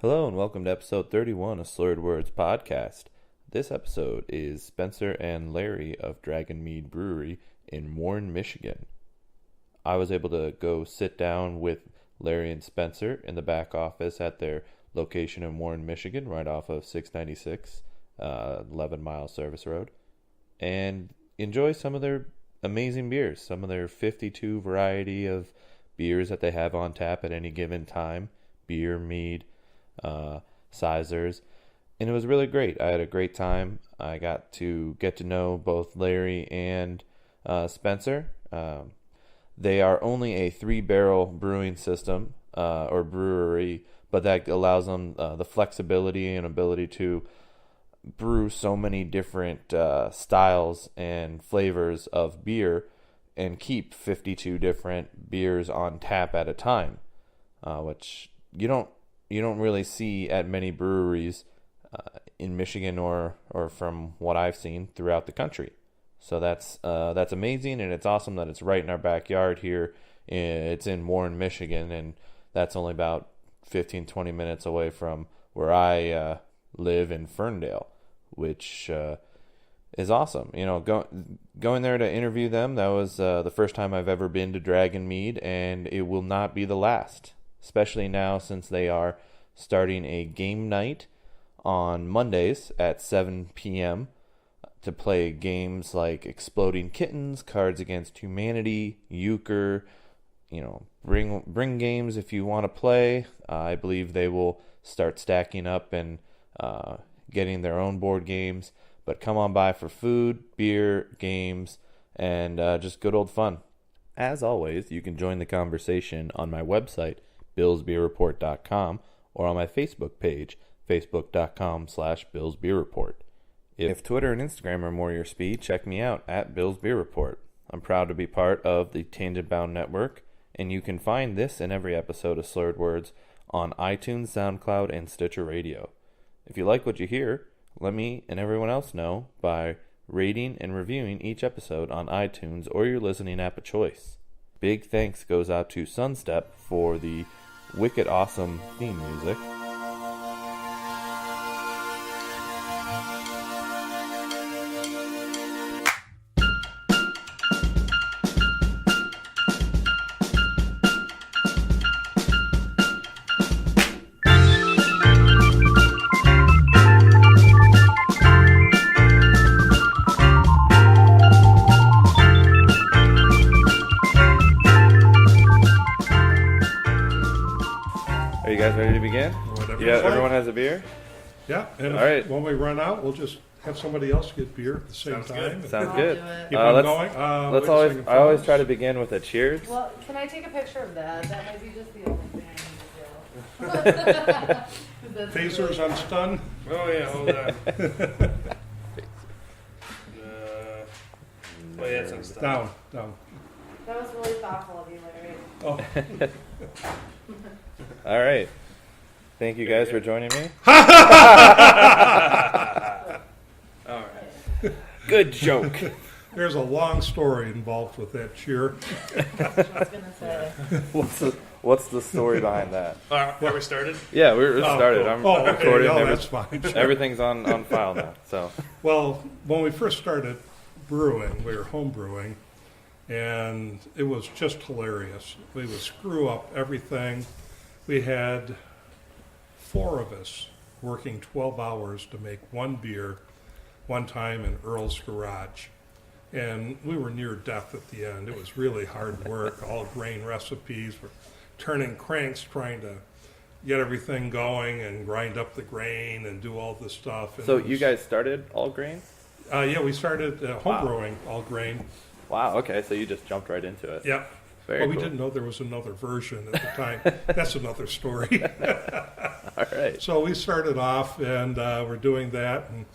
Hello and welcome to episode 31 of Slurred Words podcast. This episode is Spencer and Larry of Dragonmead Brewery in Warren, Michigan. I was able to go sit down with Larry and Spencer in the back office at their location in Warren, Michigan, right off of 696, 11-mile service road, and enjoy some of their amazing beers, some of their 52 variety of beers that they have on tap at any given time, beer, mead, sizers, and it was really great. I had a great time. I got to know both Larry and Spencer. They are only a 3-barrel brewing system or brewery, but that allows them the flexibility and ability to brew so many different styles and flavors of beer and keep 52 different beers on tap at a time, which you don't really see at many breweries in Michigan or from what I've seen throughout the country. So that's amazing, and it's awesome that it's right in our backyard here. It's in Warren, Michigan, and that's only about 15-20 minutes away from where I live in Ferndale, which is awesome. You know, going there to interview them, that was the first time I've ever been to Dragonmead, and it will not be the last. Especially now since they are starting a game night on Mondays at 7 p.m. to play games like Exploding Kittens, Cards Against Humanity, Euchre. You know, bring games if you want to play. I believe they will start stacking up and getting their own board games. But come on by for food, beer, games, and just good old fun. As always, you can join the conversation on my website, billsbeerreport.com, or on my Facebook page, facebook.com/billsbeerreport. If Twitter and Instagram are more your speed, check me out at Bill's Beer Report. I'm proud to be part of the Tangent Bound Network, and you can find this and every episode of Slurred Words on iTunes, SoundCloud, and Stitcher Radio. If you like what you hear, let me and everyone else know by rating and reviewing each episode on iTunes or your listening app of choice. Big thanks goes out to Sunstep for the wicked awesome theme music. Are you guys ready to begin? Whatever. Yeah, everyone has a beer? Yeah, and All right. when we run out, we'll just have somebody else get beer at the same Sounds time. good. Sounds I'll good. do it. Keep on Let's going. I Wait a second, always fellas. try to begin with a cheers. Well, can I take a picture of that? That might be just the only thing I need to do. Phasers on stun. Oh yeah, hold on. Oh yeah, some stuff. Down. That was really thoughtful of you, Larry. Oh, All right. Thank you guys for joining me. All right. Good joke. there's a long story involved with that cheer. I was gonna say. What's the story behind that? Are we started? Yeah, we're started. Cool. I'm okay. recording. Oh, that's fine. Everything's on file now. So Well, when we first started brewing, we were home brewing, and it was just hilarious. We would screw up everything. We had 4 of us working 12 hours to make one beer one time in Earl's garage. And we were near death at the end. It was really hard work, all grain recipes. We're turning cranks trying to get everything going and grind up the grain and do all this stuff. And so it was- you guys started all grain? yeah, we started home Wow. brewing all grain. Wow. Okay, so you just jumped right into it. Yeah. Very Well, we cool. didn't know there was another version at the time. That's another story. All right. So we started off, and we're doing that, and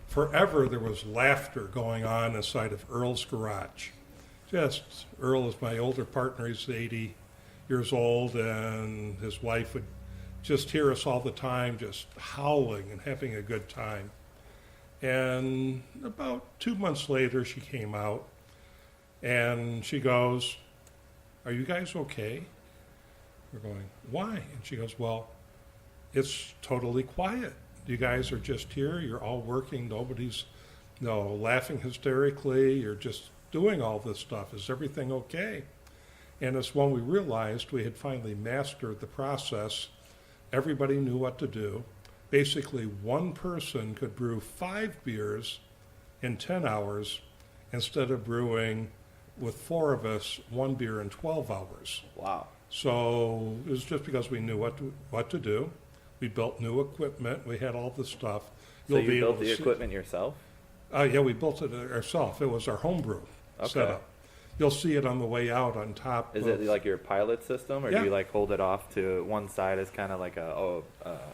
forever there was laughter going on inside of Earl's garage. Earl is my older partner. He's 80 years old, and his wife would just hear us all the time, just howling and having a good time. And about 2 months later, she came out, and she goes, "Are you guys okay?" We're going, "Why?" And she goes, "Well, it's totally quiet. You guys are just here. You're all working. Nobody's, laughing hysterically. You're just doing all this stuff. Is everything okay? And it's when we realized we had finally mastered the process. Everybody knew what to do. Basically, one person could brew 5 beers in 10 hours instead of brewing with 4 of us 1 beer in 12 hours. Wow. So it was just because we knew what to do. We built new equipment. We had all this stuff. So you built the equipment yourself? Yeah, we built it ourselves. It was our homebrew setup. You'll see it on the way out on top. Is it like your pilot system, or Yeah. do you like hold it off to one side as kind of like a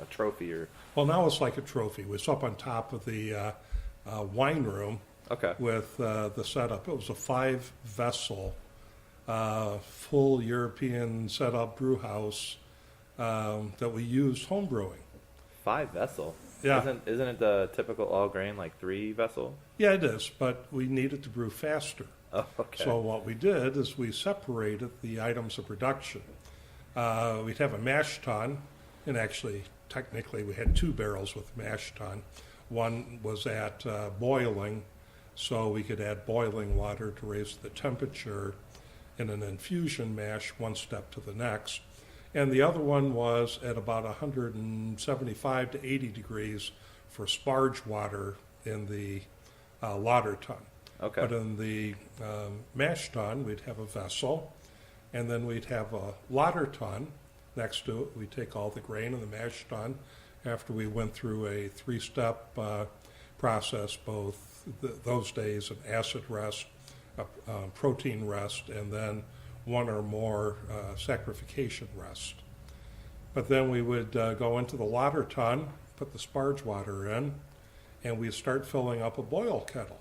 trophy? Or Well, now it's like a trophy. It's up on top of the wine room okay, with the setup. It was a 5-vessel, full European setup brew house that we used home brewing. 5 vessel. Yeah. Isn't it the typical all grain like 3 vessel? Yeah, it is, but we needed to brew faster. Oh, okay. So what we did is we separated the items of production. We'd have a mash tun, and actually, technically, we had 2 barrels with mash tun. One was at boiling, so we could add boiling water to raise the temperature in an infusion mash one step to the next. And the other one was at about 175 to 80 degrees for sparge water in the lauter tun. Okay. But in the mash tun, we'd have a vessel, and then we'd have a lauter tun next to it. We'd take all the grain in the mash tun after we went through a 3-step process, both those days, an acid rest, a protein rest, and then 1 or more saccharification rest. But then we would go into the lauter tun, put the sparge water in, and we'd start filling up a boil kettle.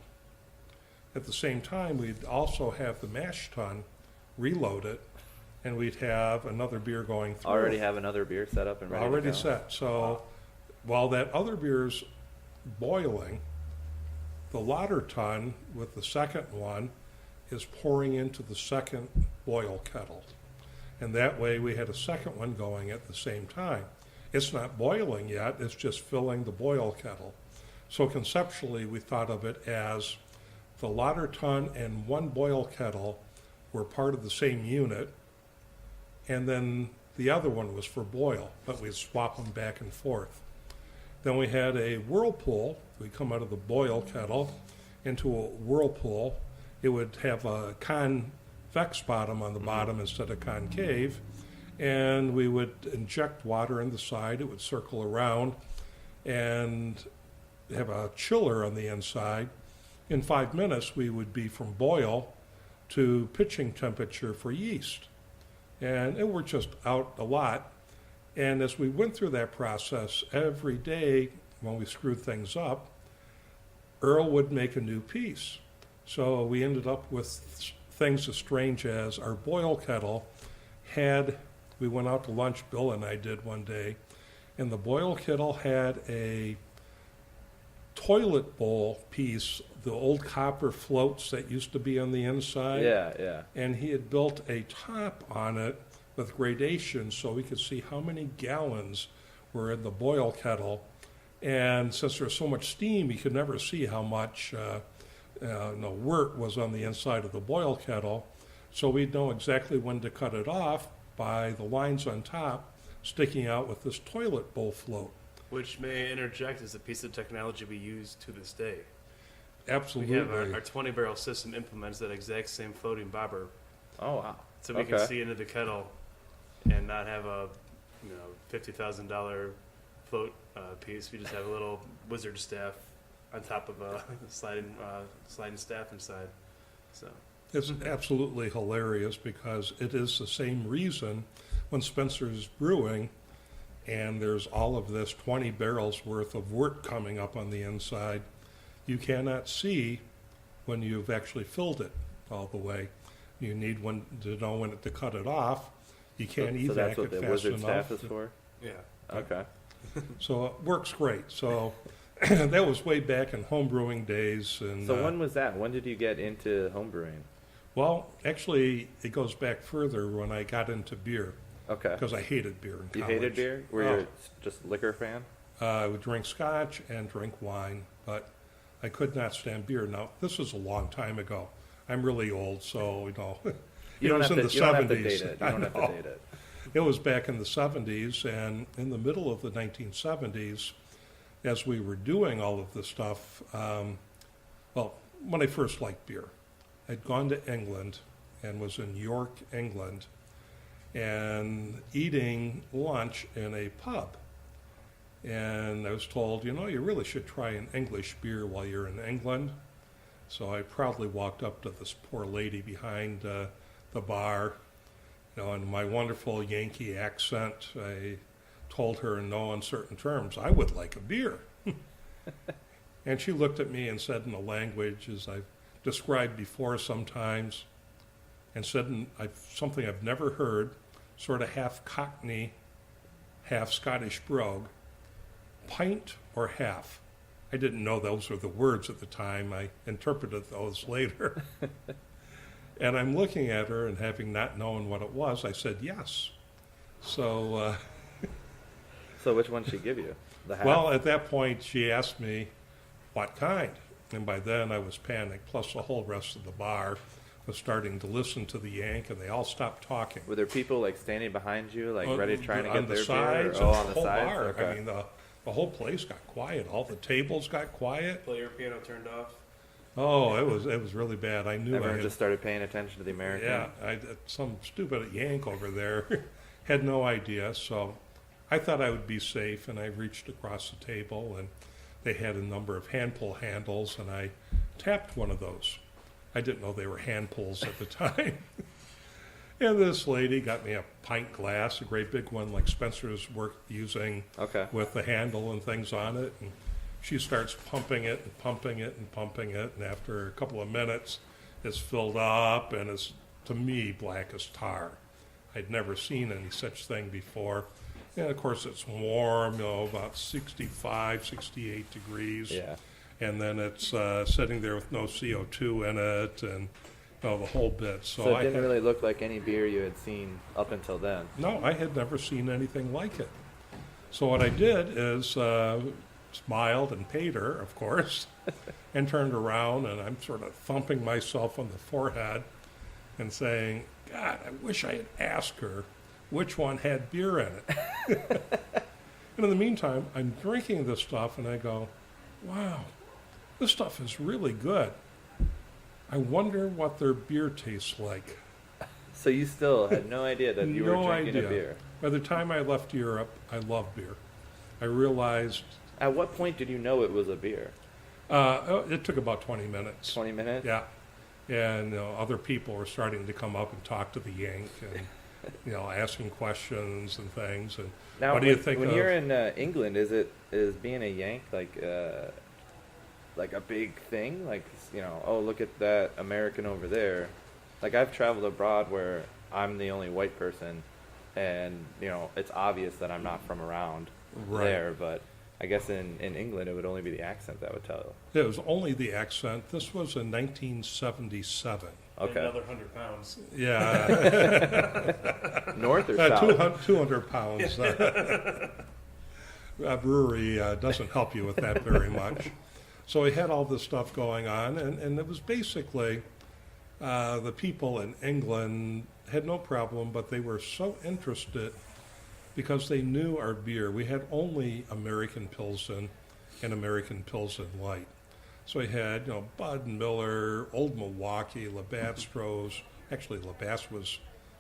At the same time, we'd also have the mash tun reloaded, and we'd have another beer going through. Already have another beer set up and ready Already to go? set. So while that other beer's boiling, the lauter tun with the second one is pouring into the second boil kettle. And that way we had a second one going at the same time. It's not boiling yet, it's just filling the boil kettle. So conceptually, we thought of it as the lauter tun and 1 boil kettle were part of the same unit, and then the other one was for boil, but we'd swap them back and forth. Then we had a whirlpool. We'd come out of the boil kettle into a whirlpool. It would have a convex bottom on the bottom instead of concave, and we would inject water in the side. It would circle around and have a chiller on the inside. In 5 minutes, we would be from boil to pitching temperature for yeast. And it worked just out a lot. And as we went through that process, every day when we screwed things up, Earl would make a new piece. So we ended up with things as strange as our boil kettle we went out to lunch, Bill and I did one day, and the boil kettle had a toilet bowl piece, the old copper floats that used to be on the inside. Yeah. And he had built a top on it with gradation so we could see how many gallons were in the boil kettle. And since there's so much steam, you could never see how much wort was on the inside of the boil kettle. So we'd know exactly when to cut it off by the lines on top sticking out with this toilet bowl float. Which may I interject is a piece of technology we use to this day. Absolutely. We have our 20-barrel system implements that exact same floating bobber, Oh, wow. so we can see into the kettle and not have a $50,000 float piece. We just have a little wizard staff on top of a sliding staff inside. So It's absolutely hilarious because it is the same reason when Spencer's brewing and there's all of this 20 barrels worth of wort coming up on the inside, you cannot see when you've actually filled it all the way. You need one to know when to cut it off. You can't So evac that's what it the fast wizard enough. staff is for? yeah, Okay. So it works great. So that was way back in home brewing days. And So when was that? When did you get into homebrewing? well, actually, it goes back further when I got into beer. Okay. because I hated beer in college. You hated beer? Were you just liquor fan? I would drink scotch and drink wine, but I could not stand beer. Now, this is a long time ago. I'm really old, so, You it don't was have in to, the you don't have 70s. to date it. You I don't have to know. date it. It was back in the 70s, and in the middle of the 1970s, as we were doing all of this stuff, when I first liked beer, I'd gone to England and was in York, England, and eating lunch in a pub. And I was told, you really should try an English beer while you're in England. So I proudly walked up to this poor lady behind the bar, in my wonderful Yankee accent. I told her in no uncertain terms, I would like a beer. And she looked at me and said in a language, as I've described before sometimes, and said something I've never heard, sort of half Cockney, half Scottish brogue, pint or half. I didn't know those were the words at the time. I interpreted those later. And I'm looking at her, and having not known what it was, I said yes. So, So which one did she give you? The half? well, at that point, she asked me what kind. And by then, I was panicked. Plus, the whole rest of the bar was starting to listen to the yank, and they all stopped talking. Were there people like standing behind you, like ready trying to On get the their sides, beer? and On the the whole sides. bar. Okay. I mean, the whole place got quiet. All the tables got quiet. Player piano turned off. Oh, it was really bad. I knew I Everyone had, just started paying attention to the American. yeah, some stupid yank over there had no idea. So I thought I would be safe, and I reached across the table, and they had a number of hand pull handles, and I tapped one of those. I didn't know they were hand pulls at the time. And this lady got me a pint glass, a great big one like Spencer's using Okay. with the handle and things on it. And she starts pumping it and pumping it and pumping it. And after a couple of minutes, it's filled up and it's, to me, black as tar. I'd never seen any such thing before. And of course, it's warm, about 65, 68 degrees. Yeah. And then it's sitting there with no CO2 in it and the whole bit. So I it didn't had, really look like any beer you had seen up until then. no, I had never seen anything like it. So what I did is smiled and paid her, of course, and turned around, and I'm sort of thumping myself on the forehead and saying, God, I wish I had asked her which one had beer in it. And in the meantime, I'm drinking this stuff, and I go, wow, this stuff is really good. I wonder what their beer tastes like. So you still had no idea that you No were drinking idea. a beer. By the time I left Europe, I loved beer. I realized At what point did you know it was a beer? it took about 20 minutes. 20 minutes? Yeah. And other people were starting to come up and talk to the yank and, asking questions and things. And Now, what do you think when of? you're in England, is being a Yank like a big thing? Like, oh, look at that American over there. Like, I've traveled abroad where I'm the only white person, and it's obvious that I'm not from around Right. there. But I guess in England, it would only be the accent that would tell. It was only the accent. This was in 1977. Okay. Another 100 pounds. Yeah. North or south? 200 pounds. A brewery doesn't help you with that very much. So we had all this stuff going on, and it was basically the people in England had no problem, but they were so interested because they knew our beer. We had only American Pilsen and American Pilsen Light. So we had, Bud Miller, Old Milwaukee, Labatt Stroh's. Actually, Labatt's was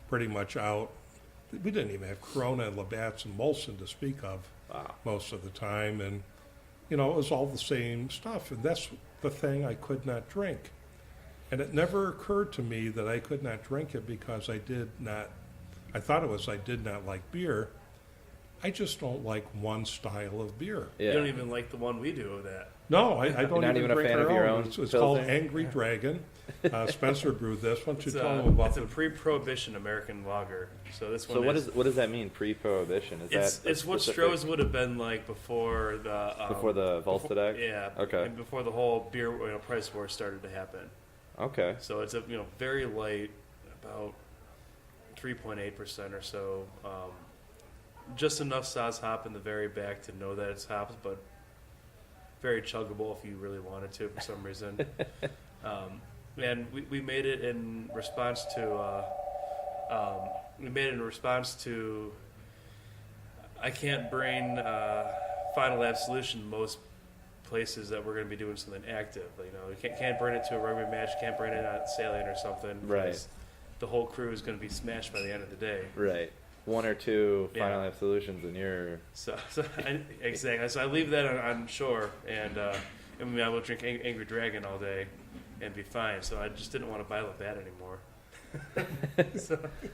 pretty much out. We didn't even have Corona and Labatt's and Molson to speak of Wow. most of the time. And, it was all the same stuff. And that's the thing I could not drink. And it never occurred to me that I could not drink it because I did not like beer. I just don't like one style of beer. Yeah. You don't even like the one we do of that. No, I don't not even a drink fan our of your own. own It's called Pilsner? Angry Dragon. Spencer brewed this. Why don't you It's, tell them about it's a the... pre-prohibition American lager. So this one So what does that mean? Pre-prohibition? Is that it's what specific- Stroh's would have been like before the before the Volstagg? yeah, Okay. and before the whole beer price war started to happen. Okay. So it's a very light, about 3.8% or so. Just enough Saaz hop in the very back to know that it's hops, but very chuggable if you really wanted to for some reason. And we made it in response to I can't bring Final Absolution most places that we're going to be doing something active. You know, you can't bring it to a rugby match, can't bring it on Salient or something. Right. The whole crew is going to be smashed by the end of the day. Right. One or two Yeah. Final Absolutions and you're... Exactly. So I leave that on shore, and I mean, I will drink Angry Dragon all day and be fine. So I just didn't want to bottle that anymore.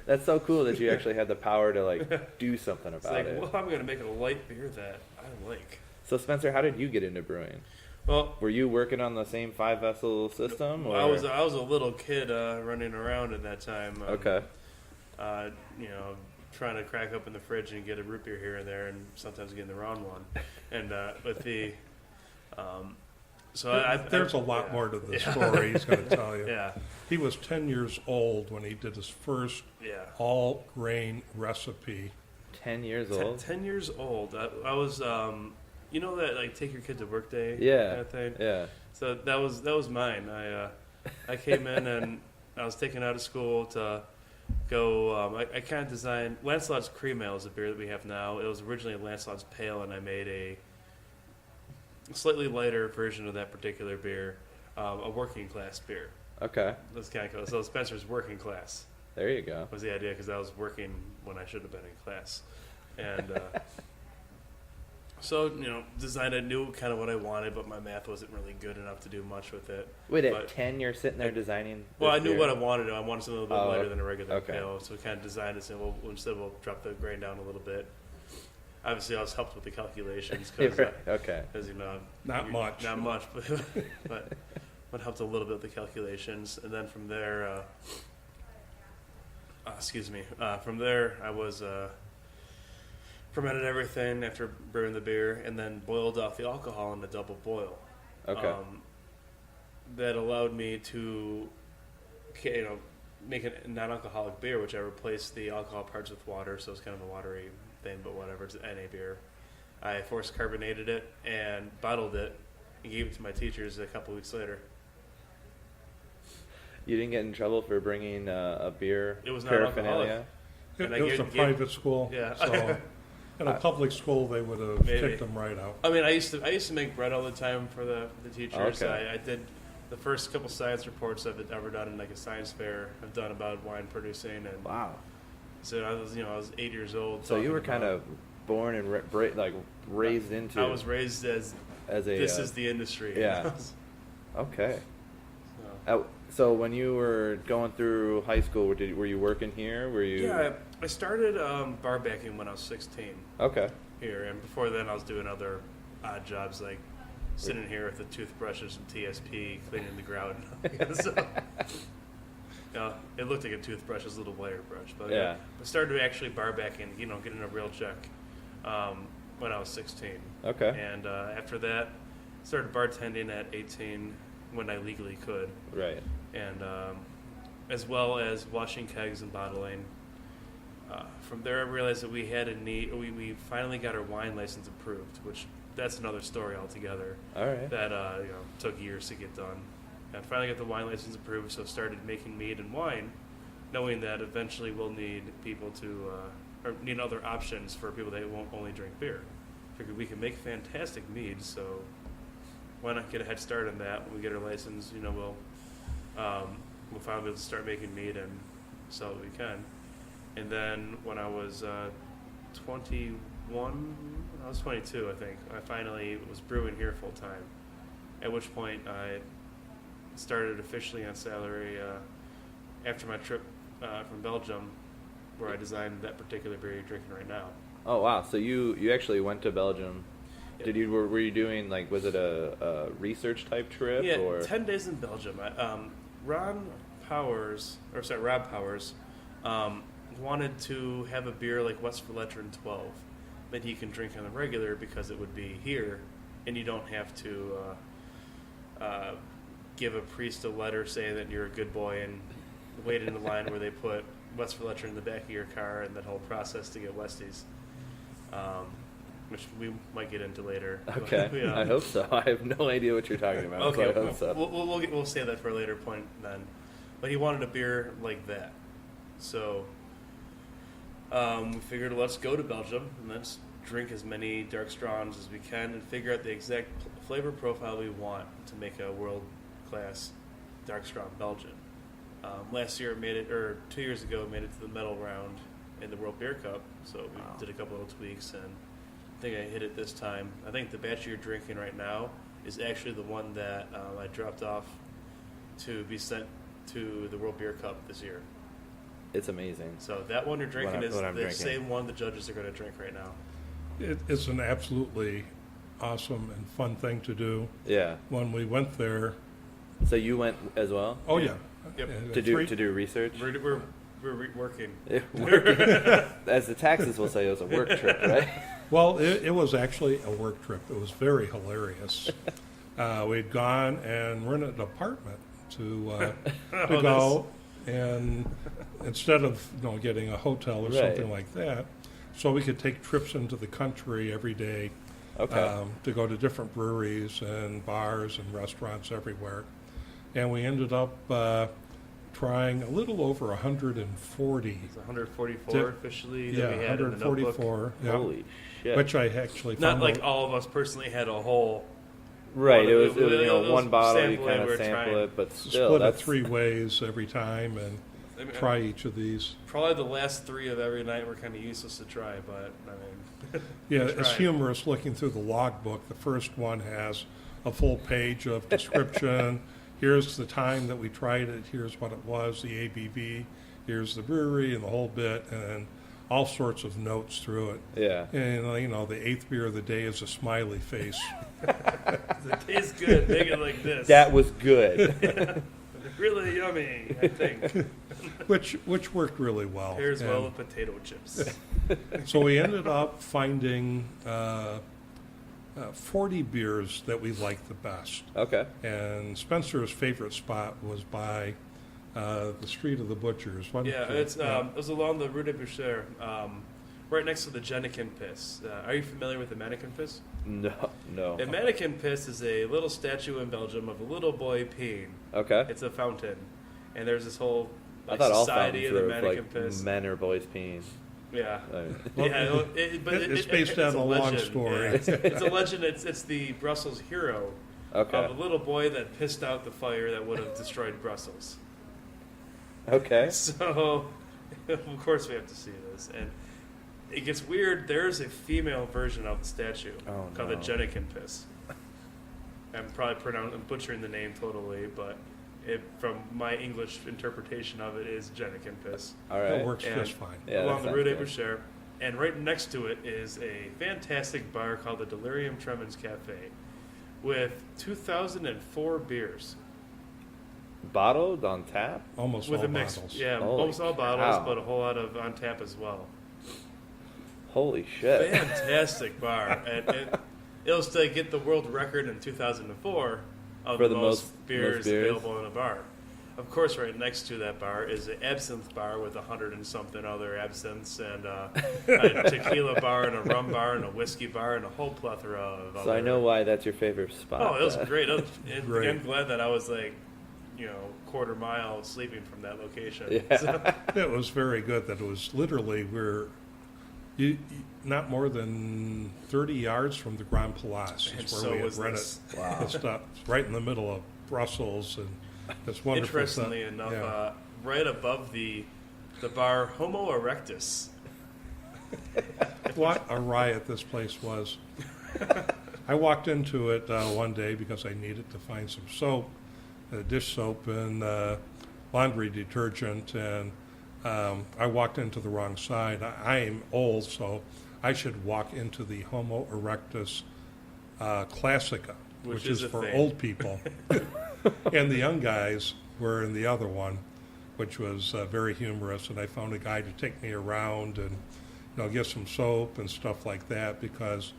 That's so cool that you actually had the power to like do something It's about like, it. well, I'm going to make a light beer that I like. So Spencer, how did you get into brewing? Well, Were you working on the same 5-vessel system? Or? I was a little kid running around at that time. Okay. You know, trying to crack open the fridge and get a root beer here and there, and sometimes getting the wrong one. And with the There's a lot more to the story he's going to tell you. Yeah, He was 10 years old when he did his first yeah. all-grain recipe. 10 years old? 10 years old. I was, you know that like take your kid to work day Yeah. kind of thing. Yeah. So that was mine. I came in and I was taken out of school to go. I kind of designed Lancelot's Cream Ale is a beer that we have now. It was originally Lancelot's Pale, and I made a slightly lighter version of that particular beer, a working class beer. Okay. That's kind of cool. So Spencer's working class There you go. was the idea because I was working when I should have been in class, and so you know, designed. I knew kind of what I wanted, but my math wasn't really good enough to do much with it. Wait, at But- 10 you're sitting there designing Well, I this knew beer? what I wanted. I wanted something a little bit Oh, lighter than a regular okay. pale, so we kind of designed it. And well, instead we'll drop the grain down a little bit. Obviously, I was helped with the calculations because, Right, okay. Not you're- much. not much, but helped a little bit with the calculations, and then from there, from there I was fermented everything after brewing the beer, and then boiled off the alcohol in a double boil. Okay. That allowed me to, make a non-alcoholic beer, which I replaced the alcohol parts with water, so it's kind of a watery thing, but whatever, it's NA beer. I force carbonated it and bottled it and gave it to my teachers a couple weeks later. You didn't get in trouble for bringing a beer It was not paraphernalia? It, And I it was a gave- private school. Yeah. So in a public school, they would have Maybe. kicked them right out. I mean, I used to make bread all the time for the teachers. Okay. I did the first couple science reports I've ever done in like a science fair. I've done about wine producing, and Wow. so I was 8 years old. So you talking were kind about- of born and raised into... I was raised as as a... this is the industry. yeah. Okay. So, So when you were going through high school, were you working here? Were you... yeah, I started bar backing when I was 16 Okay. here, and before then I was doing other odd jobs like sitting here with the toothbrushes and TSP cleaning the grout. So, it looked like a toothbrush, it was a little wire brush, but Yeah. I started actually bar backing, getting a real check when I was 16. Okay. And after that, started bartending at 18 when I legally could. Right. And as well as washing kegs and bottling. From there, I realized that we had a need. We finally got our wine license approved, which that's another story altogether. All right. That took years to get done. And finally got the wine license approved, so started making mead and wine, knowing that eventually we'll need people to or need other options for people that won't only drink beer. Figured we can make fantastic mead, so why not get a head start on that? When we get our license, we'll finally be able to start making mead and sell what we can. And then when I was 21, I was 22, I think, I finally was brewing here full time. At which point I started officially on salary after my trip from Belgium, where I designed that particular beer you're drinking right now. Oh wow! So you actually went to Belgium. Yep. Were you doing was it a research type trip Yeah, or 10 days in Belgium. Rob Powers wanted to have a beer like West Veletrin 12 that he can drink on the regular because it would be here, and you don't have to give a priest a letter saying that you're a good boy and wait in the line where they put West Fletcher in the back of your car and that whole process to get Westies, which we might get into later. Okay, Yeah. I hope so. I have no idea what you're talking about. Okay, so I hope so. we'll save that for a later point then. But he wanted a beer like that, so we figured let's go to Belgium and let's drink as many dark strongs as we can and figure out the exact flavor profile we want to make a world-class dark strong Belgian. Last year it made it, or 2 years ago it made it to the medal round in the World Beer Cup, so we did a couple of tweaks and I think I hit it this time. I think the batch you're drinking right now is actually the one that I dropped off to be sent to the World Beer Cup this year. It's amazing. So that one you're drinking is what I'm the drinking. same one the judges are going to drink right now. It's an absolutely awesome and fun thing to do. Yeah. When we went there, So you went as well oh yeah, Yep. And to three- do research. We're working. Working. As the taxes will say, it was a work trip, right? Well, it was actually a work trip. It was very hilarious. We'd gone and rented an apartment to go, and instead of getting a hotel or Right. something like that, so we could take trips into the country every day Okay. to go to different breweries and bars and restaurants everywhere. And we ended up trying a little over 140. It's 144 Dip- officially that Yeah, we had in the notebook. 144. Yeah, Holy shit. which I actually Not found like out- all of us personally had a whole. Right. It was it was one bottle. You sampling, kind we of were sample trying. it, but still, split it that's 3 ways every time and I mean, try each of these. Probably the last 3 of every night were kind of useless to try, but I mean, Yeah, we it's tried. humorous looking through the logbook. The first one has a full page of description. Here's the time that we tried it. Here's what it was, the ABV. Here's the brewery and the whole bit, and all sorts of notes through it. yeah. And the 8th beer of the day is a smiley face. It tastes good. Make it like this. That was good. Really yummy, I think. which worked really well. Pairs well And with potato chips. so we ended up finding 40 beers that we liked the best. Okay. And Spencer's favorite spot was by the Street of the Butchers. Wasn't Yeah, it? it was along the Rue de Boucher, right next to the Jennikin Piss. Are you familiar with the Mannequin Piss? No. The Mannequin Piss is a little statue in Belgium of a little boy peeing. Okay. It's a fountain, and there's this whole I thought all society fountains of the were Mannequin like Piss. men or boys peeing. Yeah. Well, Yeah, it's based on it's a long legend. story. Yeah, it's a legend. It's the Brussels hero Okay. of a little boy that pissed out the fire that would have destroyed Brussels. Okay. So, of course, we have to see this, and it gets weird. There's a female version of the statue Oh, called no. the Jennikin Piss. I'm probably I'm butchering the name totally, but from my English interpretation of it is Jennikin Piss. All That right. works And just fine. Yeah, along that the Rue de sounds good. Boucher. And right next to it is a fantastic bar called the Delirium Tremens Cafe with 2004 beers. Bottled on tap? Almost With all a mix. bottles. Yeah, Holy almost all bottles, cow. but a whole lot of on tap as well. Holy shit. Fantastic bar. And it was to get the world record in 2004 of For the the most most beers beers? available in a bar. Of course, right next to that bar is an absinthe bar with 100 and something other absinthes, and a tequila bar, and a rum bar, and a whiskey bar, and a whole plethora of So I other- know why that's your favorite spot. Oh, it was then. great. Great. I'm glad that I was like, quarter mile sleeping from that location. Yeah. So, It was very good that it was literally not more than 30 yards from the Grand Place and is where so we had was rented this. the stuff. It's right in the middle of Brussels, and it's wonderful. Interestingly stuff. enough, Yeah. right above the bar Homo erectus. What a riot this place was. I walked into it one day because I needed to find some soap, dish soap, and laundry detergent, and I walked into the wrong side. I am old, so I should walk into the Homo erectus Classica, which is a for thing. old people. And the young guys were in the other one, which was very humorous, and I found a guy to take me around and get some soap and stuff like that, because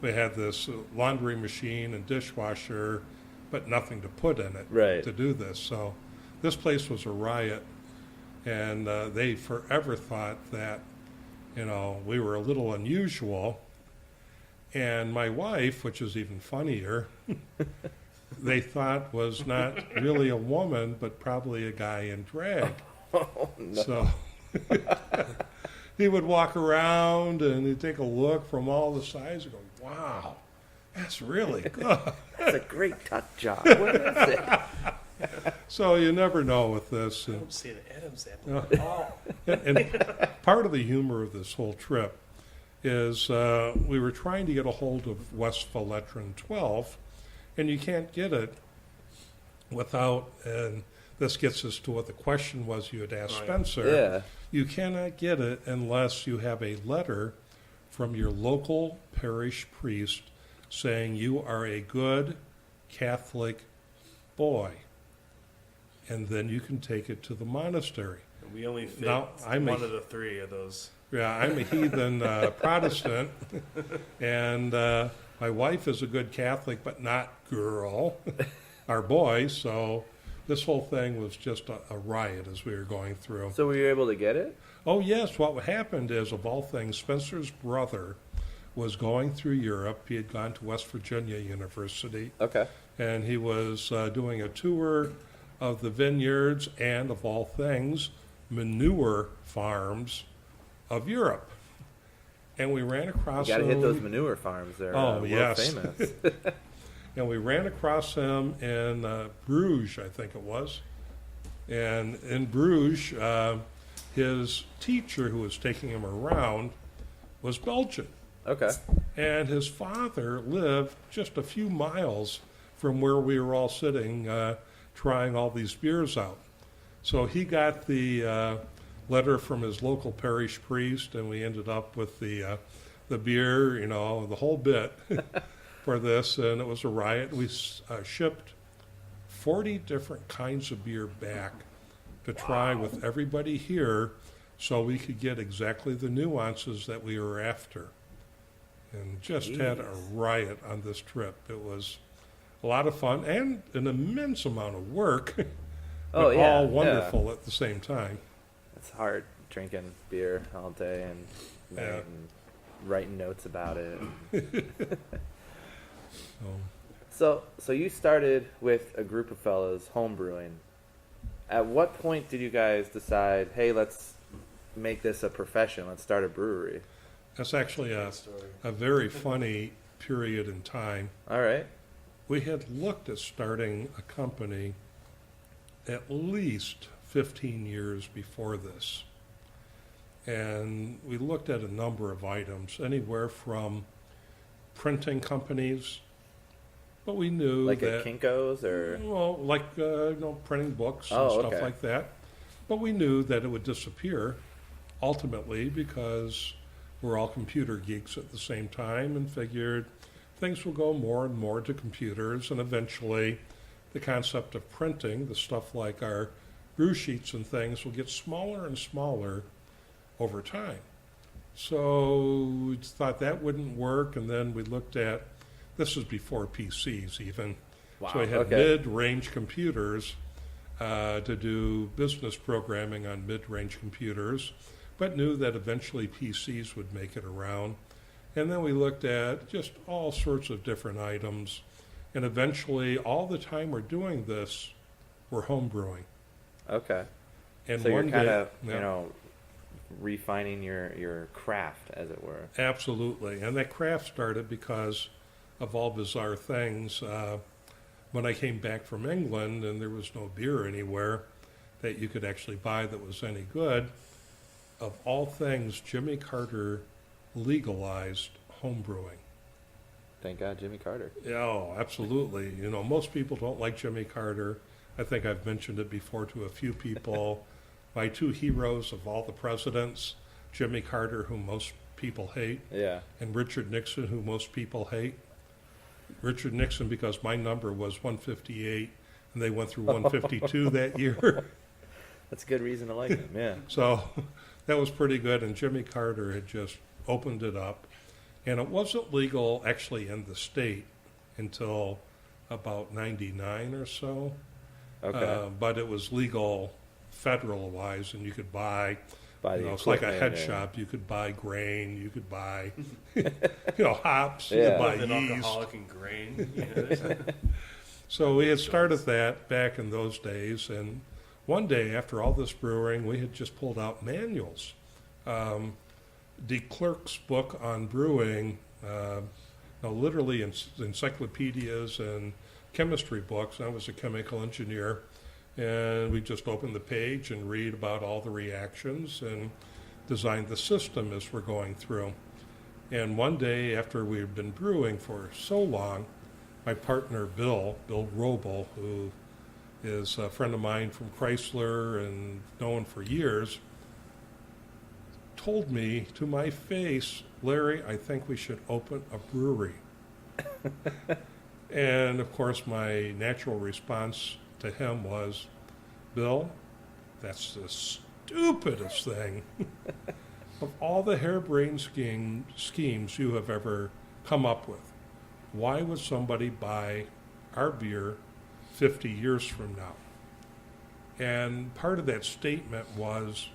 we had this laundry machine and dishwasher, but nothing to put in it Right. to do this. So this place was a riot. And they forever thought that, we were a little unusual. And my wife, which is even funnier, they thought was not really a woman, but probably a guy in drag. Oh, no. So he would walk around and he'd take a look from all the sides and go, wow, that's really good. That's a great tuck job. What is it? So you never know with this. I don't see an Adam's apple at all. And part of the humor of this whole trip is we were trying to get a hold of West Veletrin 12, and you can't get it without, and this gets us to what the question was you had asked Right. Spencer. Yeah. You cannot get it unless you have a letter from your local parish priest saying you are a good Catholic boy. And then you can take it to the monastery. We only fit Now, I'm one a- of the three of those. Yeah, I'm a heathen Protestant, and my wife is a good Catholic, but not girl, our boy. So this whole thing was just a riot as we were going through. So were you able to get it? Oh, yes, what happened is, of all things, Spencer's brother was going through Europe. He had gone to West Virginia University, Okay. and he was doing a tour of the vineyards and, of all things, manure farms of Europe. And we ran across You got to hit him, those manure farms. They're Oh, world yes. famous. and we ran across him in Bruges, I think it was. And in Bruges, his teacher who was taking him around was Belgian. Okay. And his father lived just a few miles from where we were all sitting trying all these beers out. So he got the letter from his local parish priest, and we ended up with the beer, the whole bit for this, and it was a riot. We shipped 40 different kinds of beer back to try with everybody here so we could get exactly the nuances that we were after. And just had a riot on this trip. It was a lot of fun and an immense amount of work, but Oh, yeah, all yeah. wonderful at the same time. It's hard drinking beer all day and, Yeah. and writing notes about it. So, So you started with a group of fellows home brewing. At what point did you guys decide, hey, let's make this a profession. Let's start a brewery. that's actually a Story. very funny period in time. All right. We had looked at starting a company at least 15 years before this. And we looked at a number of items, anywhere from printing companies, but we knew Like that... at Kinko's or? Well, like, printing books and Oh, stuff okay. like that. But we knew that it would disappear ultimately because we're all computer geeks at the same time and figured things will go more and more to computers, and eventually the concept of printing, the stuff like our brew sheets and things, will get smaller and smaller over time. So we thought that wouldn't work, and then we looked at, this was before PCs even, so we had okay. mid-range computers to do business programming on mid-range computers, but knew that eventually PCs would make it around. And then we looked at just all sorts of different items, and eventually all the time we're doing this, we're home brewing. Okay. And So you're one kind day- of, yeah. refining your craft, as it were. Absolutely. And that craft started because of all bizarre things. When I came back from England and there was no beer anywhere that you could actually buy that was any good, of all things, Jimmy Carter legalized home brewing. Thank God, Jimmy Carter. Oh, absolutely. Most people don't like Jimmy Carter. I think I've mentioned it before to a few people. My two heroes of all the presidents, Jimmy Carter, whom most people hate, Yeah. and Richard Nixon, who most people hate. Richard Nixon, because my number was 158, and they went through 152 that year. That's a good reason to like him. Yeah. So that was pretty good, and Jimmy Carter had just opened it up. And it wasn't legal actually in the state until about 99 or so. Okay. But it was legal federal-wise, and you could buy, Buy the it's like a equipment head and- shop. You could buy grain, you could buy, hops, you Yeah. could buy With an yeast. alcoholic and grain. You know, there's- So we had started that back in those days, and one day after all this brewing, we had just pulled out manuals. De Klerk's book on brewing, literally encyclopedias and chemistry books. I was a chemical engineer, and we just opened the page and read about all the reactions and designed the system as we're going through. And one day after we had been brewing for so long, my partner Bill Roble, who is a friend of mine from Chrysler and known for years, told me to my face, Larry, I think we should open a brewery. And of course, my natural response to him was, Bill, that's the stupidest thing. Of all the harebrained schemes you have ever come up with, why would somebody buy our beer 50 years from now? And part of that statement was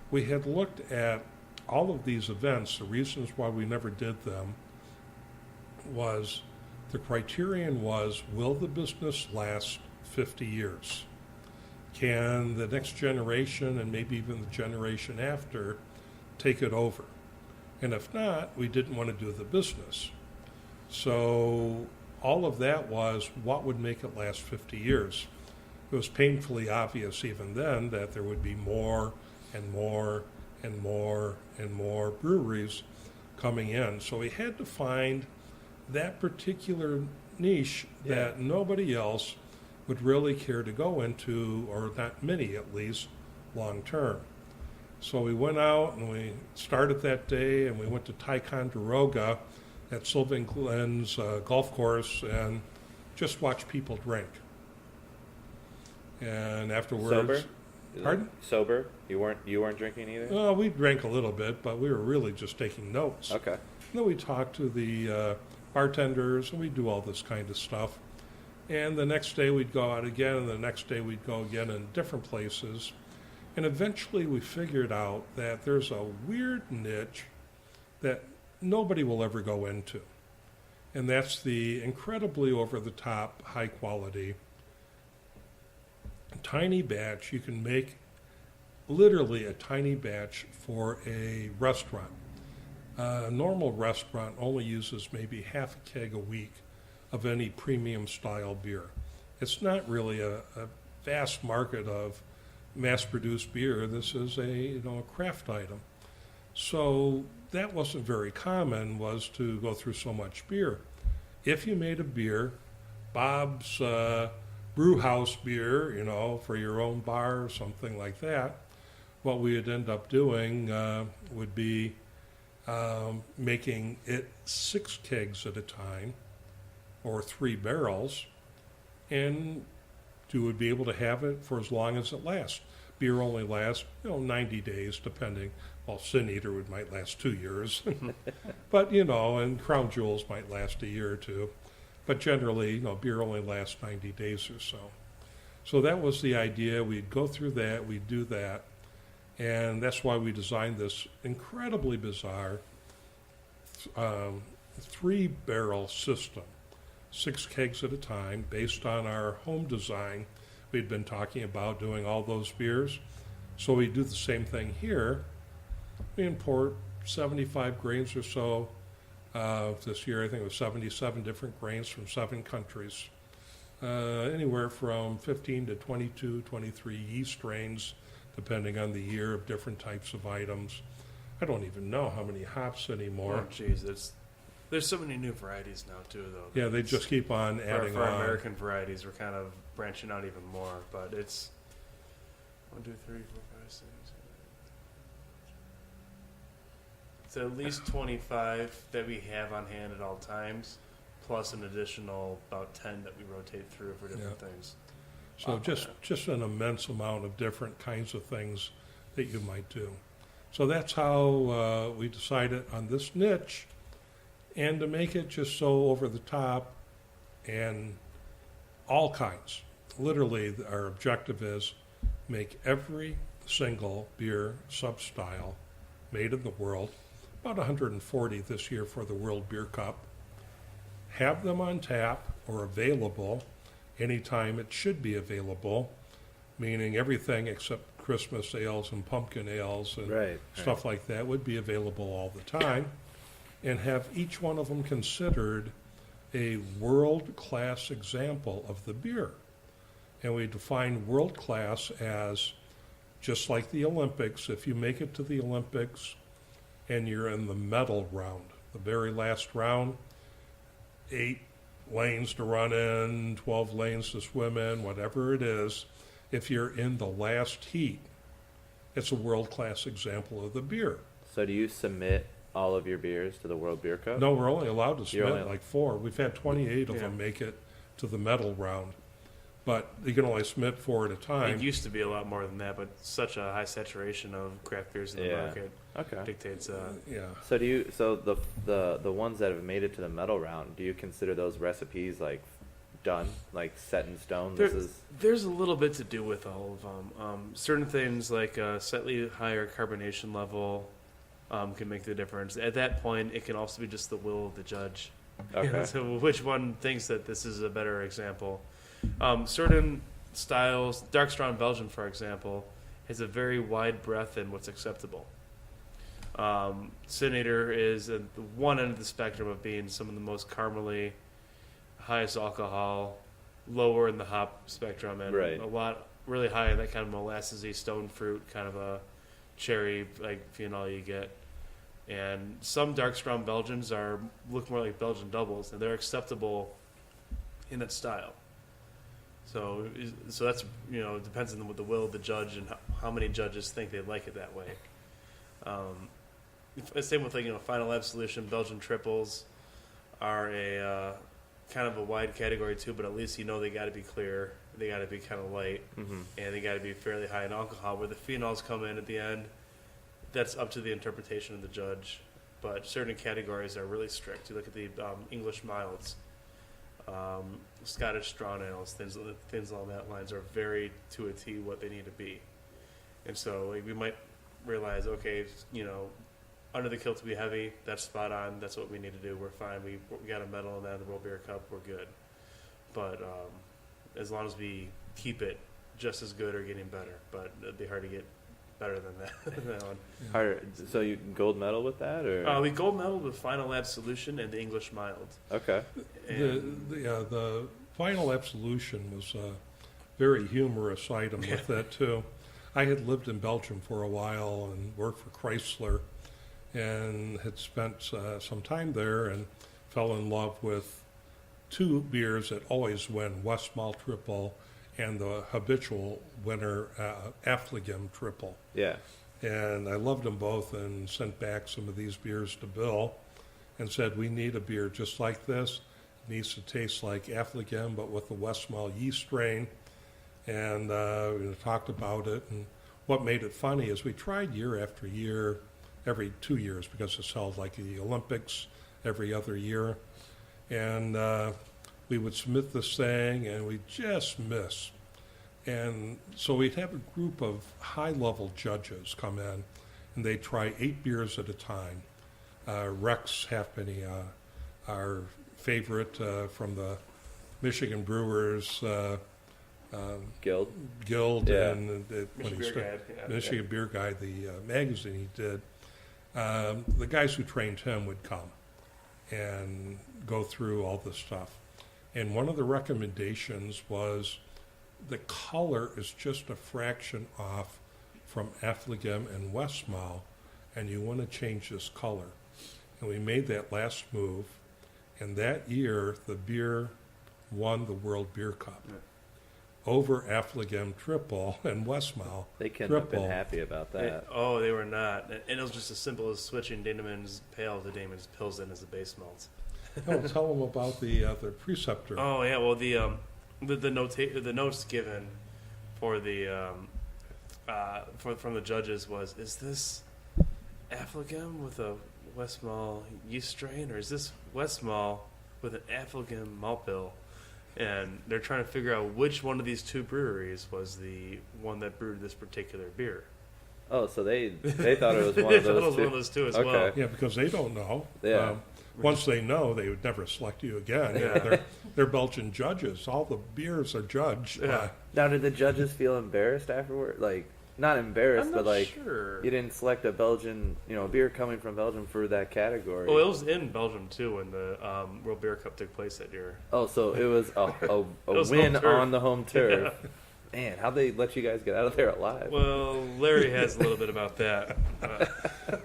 we had looked at all of these events. The reasons why we never did them was the criterion was, will the business last 50 years? Can the next generation and maybe even the generation after take it over? And if not, we didn't want to do the business. So all of that was what would make it last 50 years. It was painfully obvious even then that there would be more and more and more and more breweries coming in. So we had to find that particular niche that nobody else would really care to go into, or not many at least, long term. So we went out and we started that day and we went to Ticonderoga at Sylvan Glens golf course and just watched people drink. And afterwards, Sober? Pardon? Sober? You weren't drinking either? Well, we drank a little bit, but we were really just taking notes. Okay. And then we talked to the bartenders, and we do all this kind of stuff. And the next day we'd go out again, and the next day we'd go again in different places. And eventually we figured out that there's a weird niche that nobody will ever go into. And that's the incredibly over-the-top, high-quality, tiny batch. You can make literally a tiny batch for a restaurant. A normal restaurant only uses maybe half a keg a week of any premium style beer. It's not really a vast market of mass-produced beer. This is a craft item. So that wasn't very common, was to go through so much beer. If you made a beer, Bob's brew house beer, for your own bar or something like that, what we would end up doing would be making it 6 kegs at a time, or 3 barrels, and you would be able to have it for as long as it lasts. Beer only lasts, 90 days, depending. Well, Sin Eater might last 2 years, but and Crown Jewels might last a year or two. But generally, beer only lasts 90 days or so. So that was the idea. We'd go through that, we'd do that, and that's why we designed this incredibly bizarre 3-barrel system, 6 kegs at a time, based on our home design. We'd been talking about doing all those beers. So we do the same thing here. We import 75 grains or so. This year, I think it was 77 different grains from 7 countries. Anywhere from 15 to 22, 23 yeast strains, depending on the year, of different types of items. I don't even know how many hops anymore. Oh, geez, there's so many new varieties now too, though. Yeah, they just keep on adding for on. American varieties, we're kind of branching out even more. But it's 1, 2, 3, 4, 5, 6. It's at least 25 that we have on hand at all times, plus an additional about 10 that we rotate through for different things. So just an immense amount of different kinds of things that you might do. So that's how we decided on this niche, and to make it just so over the top and all kinds. Literally, our objective is make every single beer sub-style made in the world, about 140 this year for the World Beer Cup, have them on tap or available anytime it should be available, meaning everything except Christmas ales and pumpkin ales and stuff like that would be available all the time, and have each one of them considered a world-class example of the beer. And we define world-class as just like the Olympics. If you make it to the Olympics and you're in the medal round, the very last round, 8 lanes to run in, 12 lanes to swim in, whatever it is, if you're in the last heat, it's a world-class example of the beer. So do you submit all of your beers to the World Beer Cup? No, we're only allowed to You're submit only- like 4. We've had 28 of them make it to the medal round. But you can only submit 4 at a time. It used to be a lot more than that, but such a high saturation of craft beers in the market Okay. dictates. Yeah. So do you? So the ones that have made it to the medal round, do you consider those recipes like done, like set in stone? There's a little bit to do with all of them. Certain things like a slightly higher carbonation level can make the difference. At that point, it can also be just the will of the judge. Okay. So which one thinks that this is a better example? Certain styles, dark strong Belgian, for example, has a very wide breadth in what's acceptable. Sinator is at the one end of the spectrum of being some of the most caramely, highest alcohol, lower in the hop spectrum, and a lot really high in that kind of molassesy stone fruit kind of a cherry like phenol you get. And some dark strong Belgians look more like Belgian doubles, and they're acceptable in that style. So that's, it depends on the will of the judge and how many judges think they like it that way. Same with Final Absolution. Belgian triples are a kind of a wide category too, but at least they got to be clear, they got to be kind of light, and they got to be fairly high in alcohol. Where the phenols come in at the end, that's up to the interpretation of the judge. But certain categories are really strict. You look at the English milds. Scottish strong ales, things along that lines are very to a T what they need to be. And so we might realize, okay, under the kilt to be heavy, that's spot on, that's what we need to do, we're fine, we got a medal in that, the World Beer Cup, we're good. But as long as we keep it just as good or getting better, but it'd be hard to get better than that one. Hard. So you gold medal with that, or we gold medal with Final Absolution and the English mild. Okay. The Final Absolution was a very humorous item with that too. I had lived in Belgium for a while and worked for Chrysler, and had spent some time there and fell in love with 2 beers that always win, Westmalle Triple and the habitual winner, Affligem Triple. Yeah. And I loved them both and sent back some of these beers to Bill and said, we need a beer just like this. It needs to taste like Affligem, but with the Westmalle yeast strain. And we talked about it. And what made it funny is we tried year after year, every 2 years, because it's held like the Olympics every other year. And we would submit this thing, and we'd just miss. And so we'd have a group of high-level judges come in, and they'd try 8 beers at a time. Rex Halfpenny, our favorite from the Michigan Brewers Guild, and Michigan Beer Guide, the magazine he did. The guys who trained him would come and go through all this stuff. And one of the recommendations was the color is just a fraction off from Affligem and Westmalle, and you want to change this color. And we made that last move, and that year the beer won the World Beer Cup over Affligem Triple and Westmalle. They couldn't Triple. have been happy about that. They were not. And it was just as simple as switching Daneman's Pale to Daneman's Pilsen as the base malts. Tell them about the preceptor. Oh yeah, well the notes given for the from the judges was, is this Affligem with a Westmalle yeast strain, or is this Westmalle with an Affligem malt bill? And they're trying to figure out which one of these two breweries was the one that brewed this particular beer. Oh, so they thought it was one They of thought it those was two. one of those two as Okay. well. Yeah, because they don't know. Yeah. Once they know, they would never select you again. Yeah. They're Belgian judges. All the beers are judged. Yeah. Now, did the judges feel embarrassed afterward? Like, not embarrassed, I'm but not like, sure. you didn't select a Belgian, beer coming from Belgium for that category. Well, it was in Belgium too when the World Beer Cup took place that year. Oh, so it was a It was win home turf. on the home turf. Man, how'd they let you guys get out of there alive? Well, Larry has a little bit about that.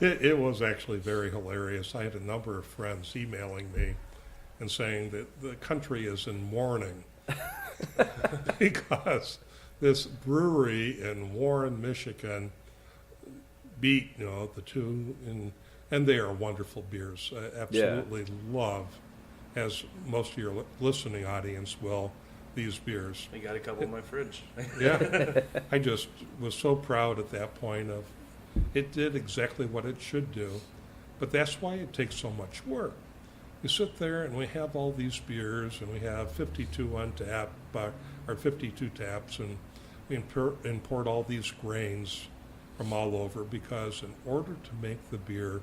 It was actually very hilarious. I had a number of friends emailing me and saying that the country is in mourning because this brewery in Warren, Michigan beat the two, and they are wonderful beers. I absolutely love, as most of your listening audience will, these beers. I got a couple in my fridge. Yeah, I just was so proud at that point of it did exactly what it should do, but that's why it takes so much work. You sit there and we have all these beers and we have 52 on tap, or 52 taps, and we import all these grains from all over because in order to make the beer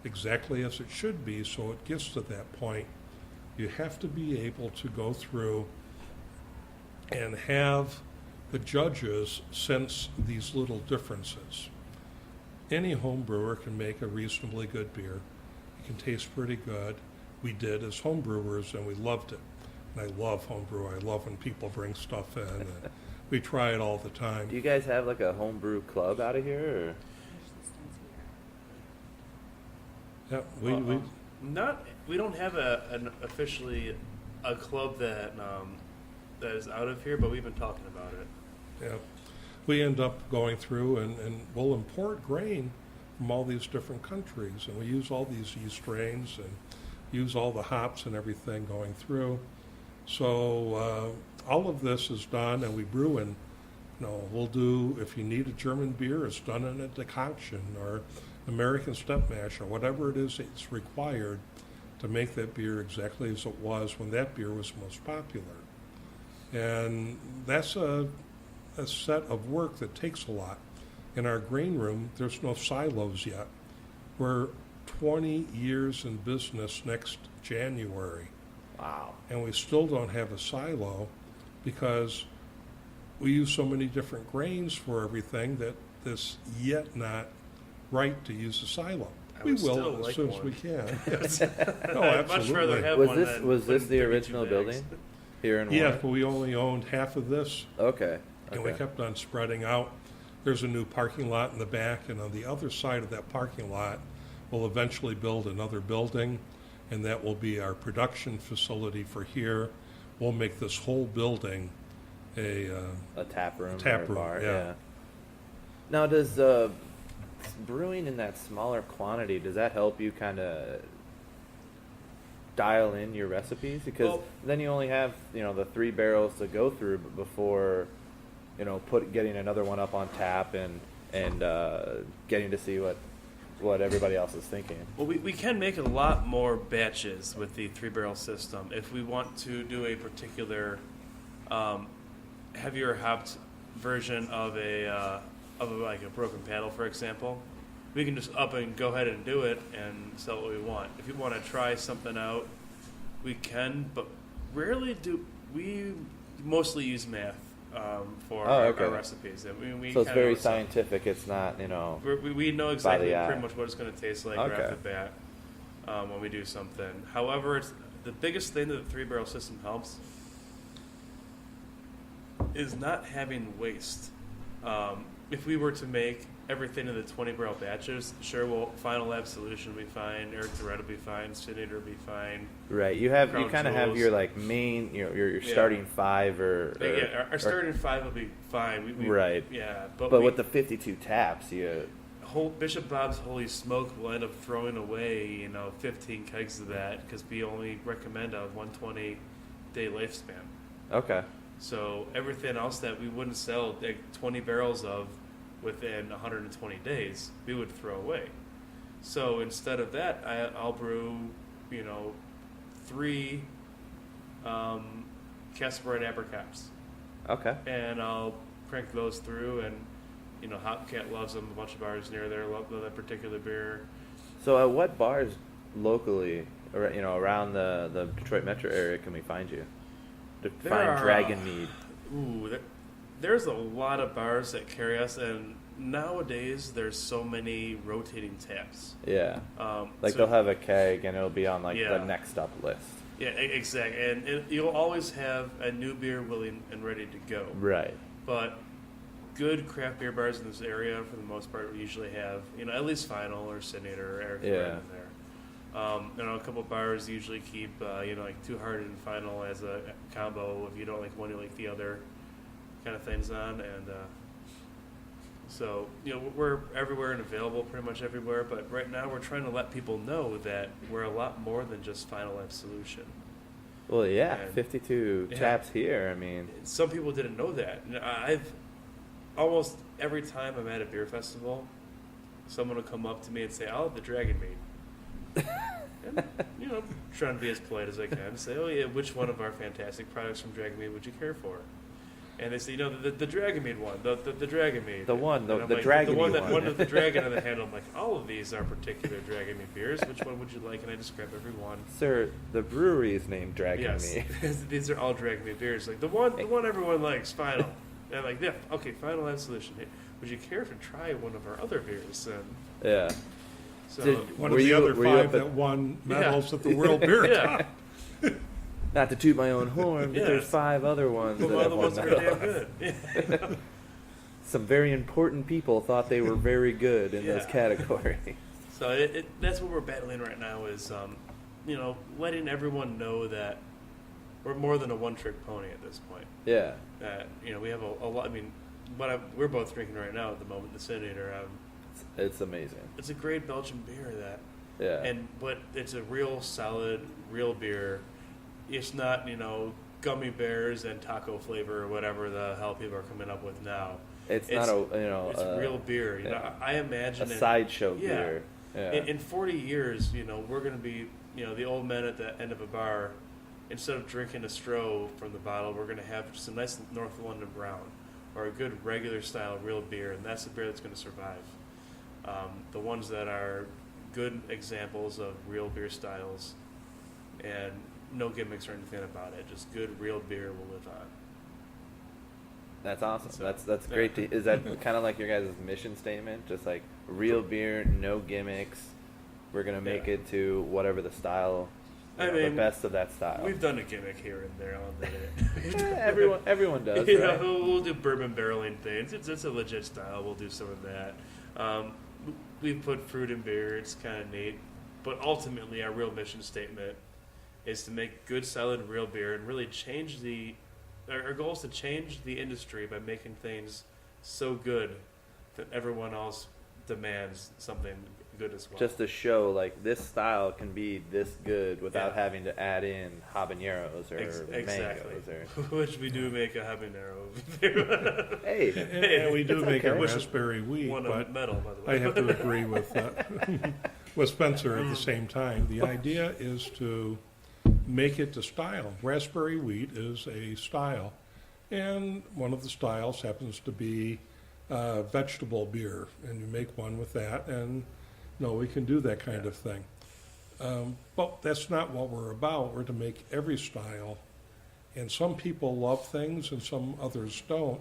exactly as it should be, so it gets to that point, you have to be able to go through and have the judges sense these little differences. Any home brewer can make a reasonably good beer. It can taste pretty good. We did as home brewers, and we loved it. And I love home brew. I love when people bring stuff in. And we try it all the time. Do you guys have like a homebrew club out of here? Or? Yeah, we We don't have an officially a club that is out of here, but we've been talking about it. yeah, we end up going through and we'll import grain from all these different countries, and we use all these yeast strains and use all the hops and everything going through. So all of this is done, and we brew in. We'll do, if you need a German beer, it's done in a decoction or American step mash or whatever it is it's required to make that beer exactly as it was when that beer was most popular. And that's a set of work that takes a lot. In our grain room, there's no silos yet. We're 20 years in business next January. Wow. And we still don't have a silo because we use so many different grains for everything that it's yet not right to use a silo. I We would will still as like soon as one. we can. Yes. No, I'd much rather absolutely. have Was one this than was this put the 32 original bags. building here in Yeah, Warren? but we only owned half of this, Okay. and we kept on spreading out. There's a new parking lot in the back, and on the other side of that parking lot, we'll eventually build another building, and that will be our production facility for here. We'll make this whole building a tap room. Tap or a room, bar, yeah. Now, does brewing in that smaller quantity, does that help you kind of dial in your recipes? Because then you only have the 3 barrels to go through before getting another one up on tap and getting to see what everybody else is thinking. Well, we can make a lot more batches with the 3-barrel system if we want to do a particular heavier hopped version of like a broken paddle, for example. We can just up and go ahead and do it and sell what we want. If you want to try something out, we can, but rarely do we. Mostly use math for our recipes. We So it's kinda very know scientific. It's not we know exactly eye. pretty much what it's going to taste like right Okay. off the bat when we do something. However, it's the biggest thing that the 3-barrel system helps is not having waste. If we were to make everything in the 20-barrel batches, sure, Final Lab Solution will be fine, Eric Thread will be fine, Sinator will be fine. right. You Crown kind of have Jewels. your like main your starting 5 or Our starting 5 will be fine. We, right. Yeah, But we, with the 52 taps, Bishop Bob's Holy Smoke will end up throwing away 15 kegs of that because we only recommend a 120-day lifespan. okay. So everything else that we wouldn't sell like 20 barrels of within 120 days, we would throw away. So instead of that, I'll brew 3 Casper and Apricots. Okay. And I'll crank those through, and Hopcat loves them. A bunch of bars near there love that particular beer. So at what bars locally, around the Detroit metro area can we find you? To find Dragonmead. There's a lot of bars that carry us, and nowadays there's so many rotating taps. Yeah. They'll have a keg, and it'll be on the next up list. Yeah, exactly. And you'll always have a new beer willing and ready to go. Right. But good craft beer bars in this area, for the most part, we usually have, at least Final or Synod or Eric in there. A couple of bars usually keep, like Too Hard and Final as a combo. If you don't like one, you like the other kind of things on. And so, we're everywhere and available pretty much everywhere. But right now we're trying to let people know that we're a lot more than just Final Absolution. Well, yeah, And 52 taps here. I mean, some people didn't know that. I've almost every time I'm at a beer festival, someone will come up to me and say, "I'll have the Dragonmead." And, trying to be as polite as I can, say, "Oh yeah, which one of our fantastic products from Dragonmead would you care for?" And they say, the Dragonmead one, the Dragonmead. The one, the like, Dragonmead the one. one With the dragon on the handle. I'm like, all of these are particular Dragonmead beers. Which one would you like? And I describe every one. Sir, the brewery is named Dragonmead. Yes, these are all Dragonmead beers. Like the one everyone likes, Final. And I'm like, yeah, okay, Final Absolution. Hey, would you care to try one of our other beers? And yeah. So one of the other 5 that won medals at the World Beer Cup. Not to toot my own horn, but there's 5 other ones that have won medals. Damn good. Yeah. Some very important people thought they were very good in those categories. So that's what we're battling right now is, letting everyone know that we're more than a one-trick pony at this point. Yeah. That, we have a lot. I mean, we're both drinking right now at the moment, the Senator. It's amazing. It's a great Belgian beer Yeah. But it's a real solid, real beer. It's not, gummy bears and taco flavor or whatever the hell people are coming up with now. It's not it's real beer. I imagine a sideshow beer. Yeah. In 40 years, we're going to be, the old men at the end of a bar. Instead of drinking a Stroh from the bottle, we're going to have just a nice North London Brown or a good regular style real beer, and that's the beer that's going to survive. The ones that are good examples of real beer styles and no gimmicks or anything about it, just good real beer will live on. That's awesome. So, that's great. Is that kind of like your guys' mission statement? Just like real beer, no gimmicks. We're going to make it to whatever the style. The best of that style. We've done a gimmick here and there on the everyone does. Right? We'll do bourbon barreling things. It's a legit style. We'll do some of that. We put fruit in beer. It's kind of neat. But ultimately, our real mission statement is to make good, solid, real beer and really change our goal is to change the industry by making things so good that everyone else demands something good as well. Just to show like this style can be this good without having to add in habaneros or mangoes which we do make a habanero. hey, we do make a raspberry wheat, but metal, by the way. I have to agree with with Spencer at the same time. The idea is to make it to style. Raspberry wheat is a style, and one of the styles happens to be vegetable beer, and you make one with that, and we can do that kind of thing. But that's not what we're about. We're to make every style, and some people love things and some others don't.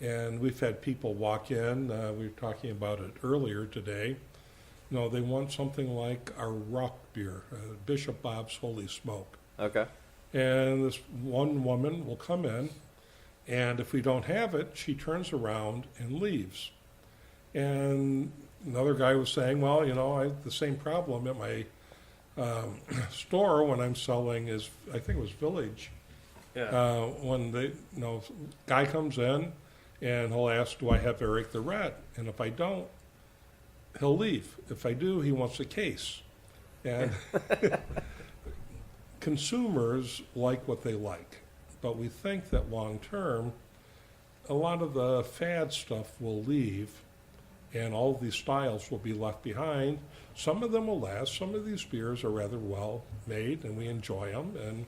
And we've had people walk in, we were talking about it earlier today, they want something like our rock beer, Bishop Bob's Holy Smoke. Okay. And this one woman will come in, and if we don't have it, she turns around and leaves. And another guy was saying, well, I have the same problem at my store when I'm selling I think it was Village. Yeah. When the guy comes in and he'll ask, do I have Eric the Red? And if I don't, he'll leave. If I do, he wants a case. And consumers like what they like. But we think that long term, a lot of the fad stuff will leave and all of these styles will be left behind. Some of them will last. Some of these beers are rather well made and we enjoy them.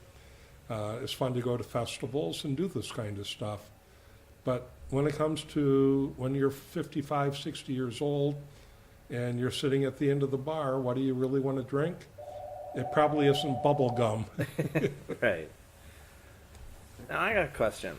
It's fun to go to festivals and do this kind of stuff. But when it comes to when you're 55, 60 years old and you're sitting at the end of the bar, what do you really want to drink? It probably isn't bubble gum. Right. Now I got a question.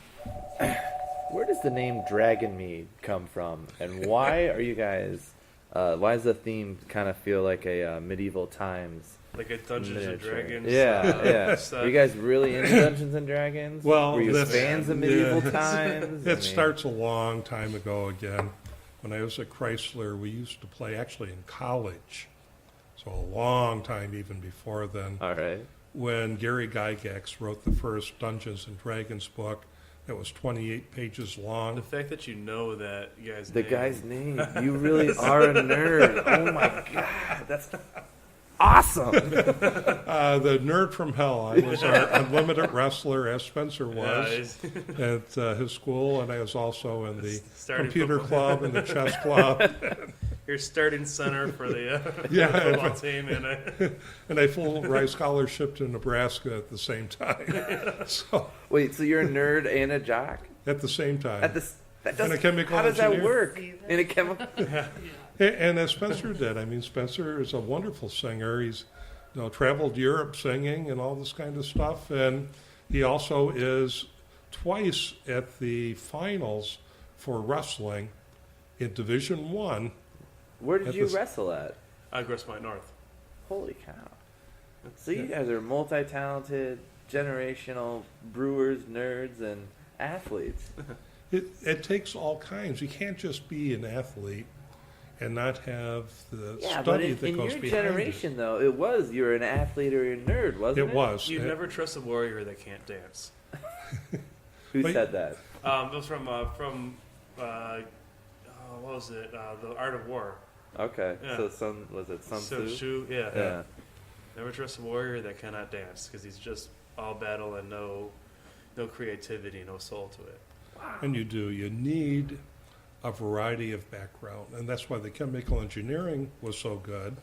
Where does the name Dragonmead come from, and why are you guys? Why does the theme kind of feel like a medieval times? Like a Dungeons and miniature? Dragons. Yeah. stuff. Are you guys really into Dungeons and Dragons? Well, were you that's- fans of medieval times? It starts a long time ago again. When I was at Chrysler, we used to play actually in college. So a long time even before then. All right. When Gary Gygax wrote the first Dungeons and Dragons book that was 28 pages The long. fact that you know that guy's The name. guy's name. You really are a nerd. Oh my god, that's awesome. The nerd from hell. I was our unlimited wrestler, as Spencer Yeah, was, he's- at his school, and I was also in the Starting computer football. club and the chess club. You're starting center for the Yeah. football team, And I full ride scholarship to Nebraska at the same time. So Wait, so you're a nerd and a jock at the same time. at this? That And a chemical how does that engineer. work? In a chemical. And as Spencer did, I mean, Spencer is a wonderful singer. He's, traveled Europe singing and all this kind of stuff. And he also is twice at the finals for wrestling in Division One. Where did At you this- wrestle at? Gross Point North. Holy cow! So you guys are multi-talented, generational brewers, nerds, and athletes. It takes all kinds. You can't just be an athlete and not have the Yeah, but study in that goes your behind generation, though, it was you're an athlete or you're a nerd, it. wasn't it? It was. You never trust a warrior that can't dance. Who Wait. said that? It was from what was it? The Art of War. Okay, Yeah. so was it Sun Tzu? Shu, yeah. Yeah. Never trust a warrior that cannot dance because he's just all battle and no creativity, no soul to it. And you do. You need a variety of background. And that's why the chemical engineering was so good.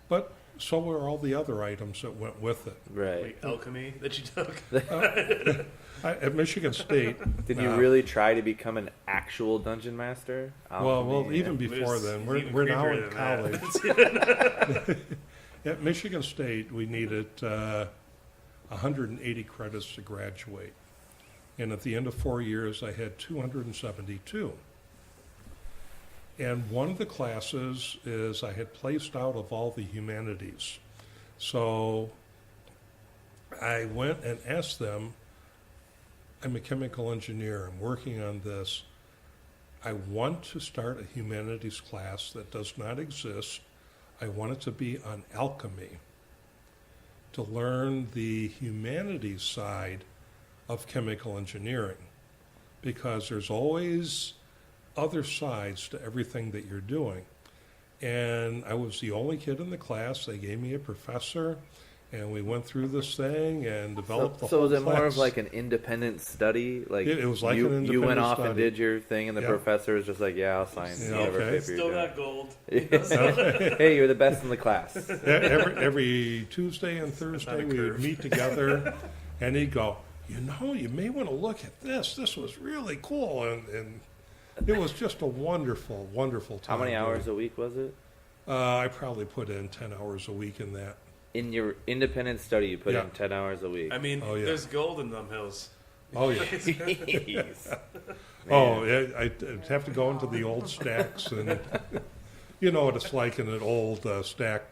But so were all the other items that went with it. Right. Like alchemy that you took. At Michigan State. Did you really try to become an actual dungeon master? Well, Alchemy, even yeah. before It's then. even We're now creepier in than college. that. At Michigan State, we needed 180 credits to graduate. And at the end of 4 years, I had 272. And one of the classes is I had placed out of all the humanities. So I went and asked them, I'm a chemical engineer, I'm working on this. I want to start a humanities class that does not exist. I want it to be on alchemy, to learn the humanities side of chemical engineering, because there's always other sides to everything that you're doing. And I was the only kid in the class. They gave me a professor, and we went through this thing and developed the So whole was it more of class. like an independent study? Like It was like you, an you independent went off and study. did your thing, and the Yeah. professor was just like, "Yeah, I'll sign Yeah, whatever okay. paper Still you're got gold. doing." Hey, you're the best in the class. Every Tuesday and Thursday not a we would curve. meet together, and he'd go, you may want to look at this. This was really cool, and it was just a wonderful, wonderful How time. many hours a week was it? I probably put in 10 hours a week in that. In your independent study, you put Yeah. in 10 hours a week. I mean, Oh, yeah. there's gold in them hills. Oh yeah. Jeez. Oh, Man. I'd have to go into the old stacks, and you know what it's like in an old stack.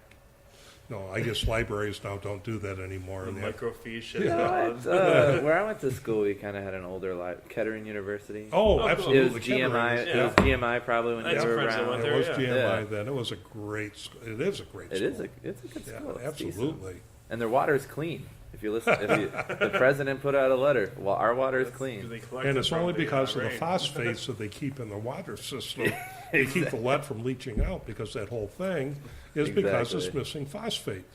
No, I guess libraries now don't do that anymore. The They have- microfiche shit. You know what? Where I went to school, we kind of had an older Kettering University. Oh, cool. absolutely. It was GMI. Kettering. It was GMI probably when I had you some were friends that around. went It there, was yeah. GMI Yeah. then. It was a great school. It is a great It school. is it's a good Yeah, school. It's decent. absolutely. And their water is clean. If you listen, the president put out a letter. Well, our water is Do clean. they collect And it it's from only because of the rain? phosphates that they keep in the water system. They keep the lead from leaching out, because that whole thing is because it's Exactly. missing phosphate.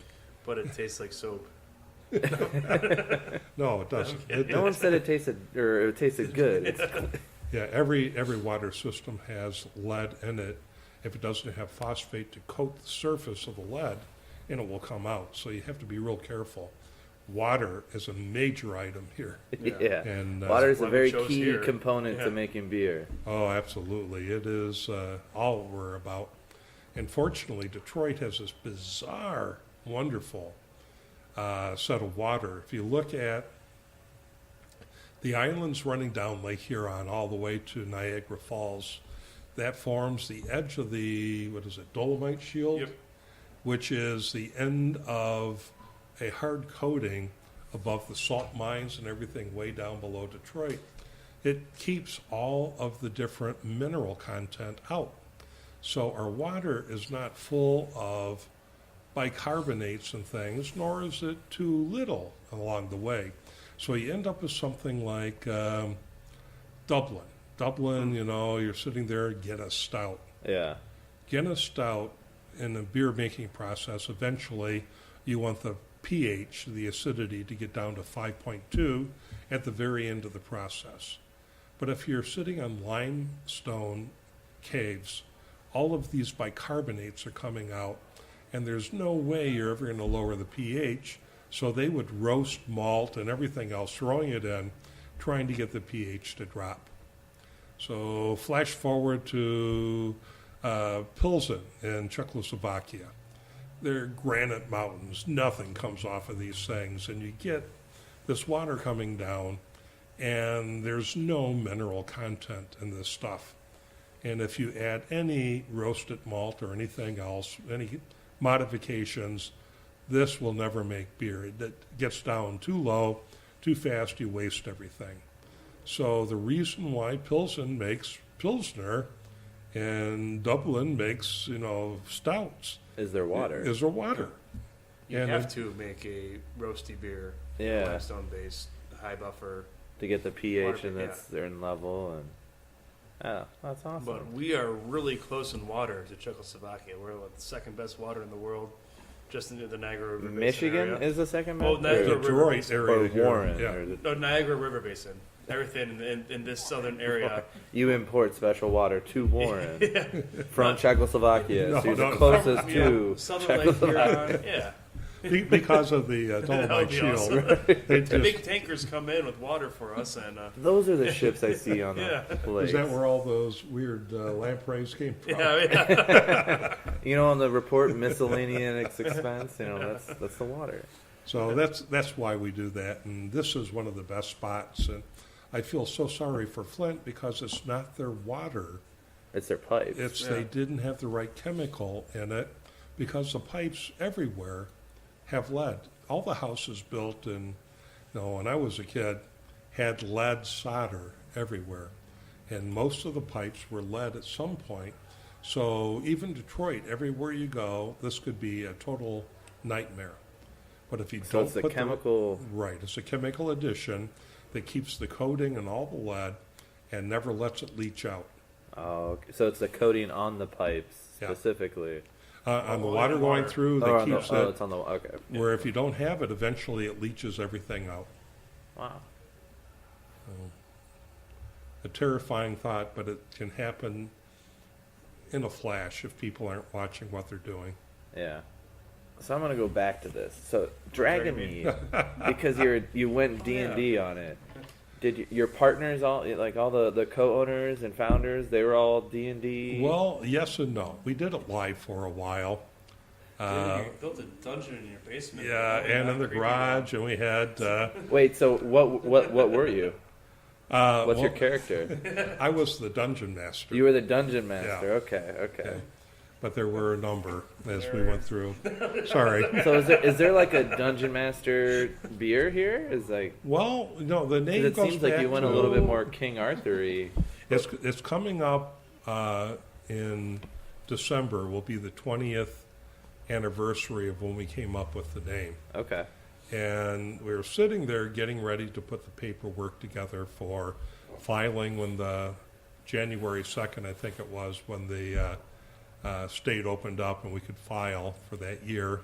But it tastes like soap. No, it doesn't. No one said it tasted good. It's, Yeah, every water system has lead in it. If it doesn't have phosphate to coat the surface of the lead, and it will come out. So you have to be real careful. water is a major item here. Yeah. And Water is a Why we very chose key here. component Yeah. to making beer. Oh, absolutely. It is all we're about. And fortunately, Detroit has this bizarre, wonderful set of water. If you look at the islands running down Lake Huron all the way to Niagara Falls, that forms the edge of the, Dolomite Shield, Yep. which is the end of a hard coating above the salt mines and everything way down below Detroit. It keeps all of the different mineral content out. So our water is not full of bicarbonates and things, nor is it too little along the way. So you end up with something like Dublin. Dublin, you're sitting there, get a stout. Yeah. Guinness Stout in the beer making process, eventually you want the pH, the acidity, to get down to 5.2 at the very end of the process. But if you're sitting on limestone caves, all of these bicarbonates are coming out, and there's no way you're ever going to lower the pH, so they would roast malt and everything else, throwing it in, trying to get the pH to drop. So flash forward to Pilsen in Czechoslovakia. They're granite mountains. Nothing comes off of these things. And you get this water coming down, and there's no mineral content in this stuff. And if you add any roasted malt or anything else, any modifications, this will never make beer. It gets down too low, too fast, you waste everything. So the reason why Pilsen makes Pilsner and Dublin makes, stouts Is there water? is their water. You And have to make a roasty beer, Yeah. limestone based, high buffer. To get the pH Water, and that's certain level and that's awesome. But we are really close in water to Czechoslovakia. We're like the second best water in the world, just in the Niagara River Basin Michigan area. is the second Well, best? Niagara Or- River Detroit Basin. area or here. Warren? Yeah. Or No, Niagara River Basin. Everything in this southern area. you import special water to Warren from Not- Czechoslovakia, No, so you're no, the closest Yeah, to Southern Lake Czechoslovakia. Huron. Yeah. Because of the That would Dolomite be Shield. awesome. They The just- big tankers come in with water for us, and Those are the ships I see on Yeah. the lakes. is that where all those weird lampreys came from? yeah. On the report miscellaneous expense, that's the water. So that's why we do that, and this is one of the best spots. And I feel so sorry for Flint because it's not their water. It's their pipes. It's Yeah. they didn't have the right chemical in it because the pipes everywhere have lead. All the houses built in, when I was a kid, had lead solder everywhere, and most of the pipes were lead at some point. So even Detroit, everywhere you go, this could be a total nightmare. But if you So don't it's a put chemical. right, it's a chemical addition that keeps the coating and all the lead and never lets it leach out. Oh, okay. So it's the coating on the pipes Yeah. specifically. On the Oh, water yeah, going water. through, that on keeps it's on the okay. where if you don't have it, eventually it leaches everything out. Wow. A terrifying thought, but it can happen in a flash if people aren't watching what they're doing. Yeah. So I'm gonna go back to this. So Dragonmead, because you went D&D on it. Did your partners all the co-owners and founders? They were all D&D. Well, yes and no. We did it live for a while. You built a dungeon in your basement. Yeah, Oh, and not in the creepy. garage, and we had. Wait. So what were you? What's your well, character? I was the dungeon master. You were the dungeon master. Yeah. Okay. Okay. But there were a number as we went through. Sorry. So is there like a dungeon master beer here? Is like. Well, no, the 'Cause name it goes seems like back you went a to- little bit more King Arthur-y. It's coming up in December. Will be the 20th anniversary of when we came up with the name. Okay. And we were sitting there getting ready to put the paperwork together for filing when the January 2nd, I think it was, when the state opened up and we could file for that year.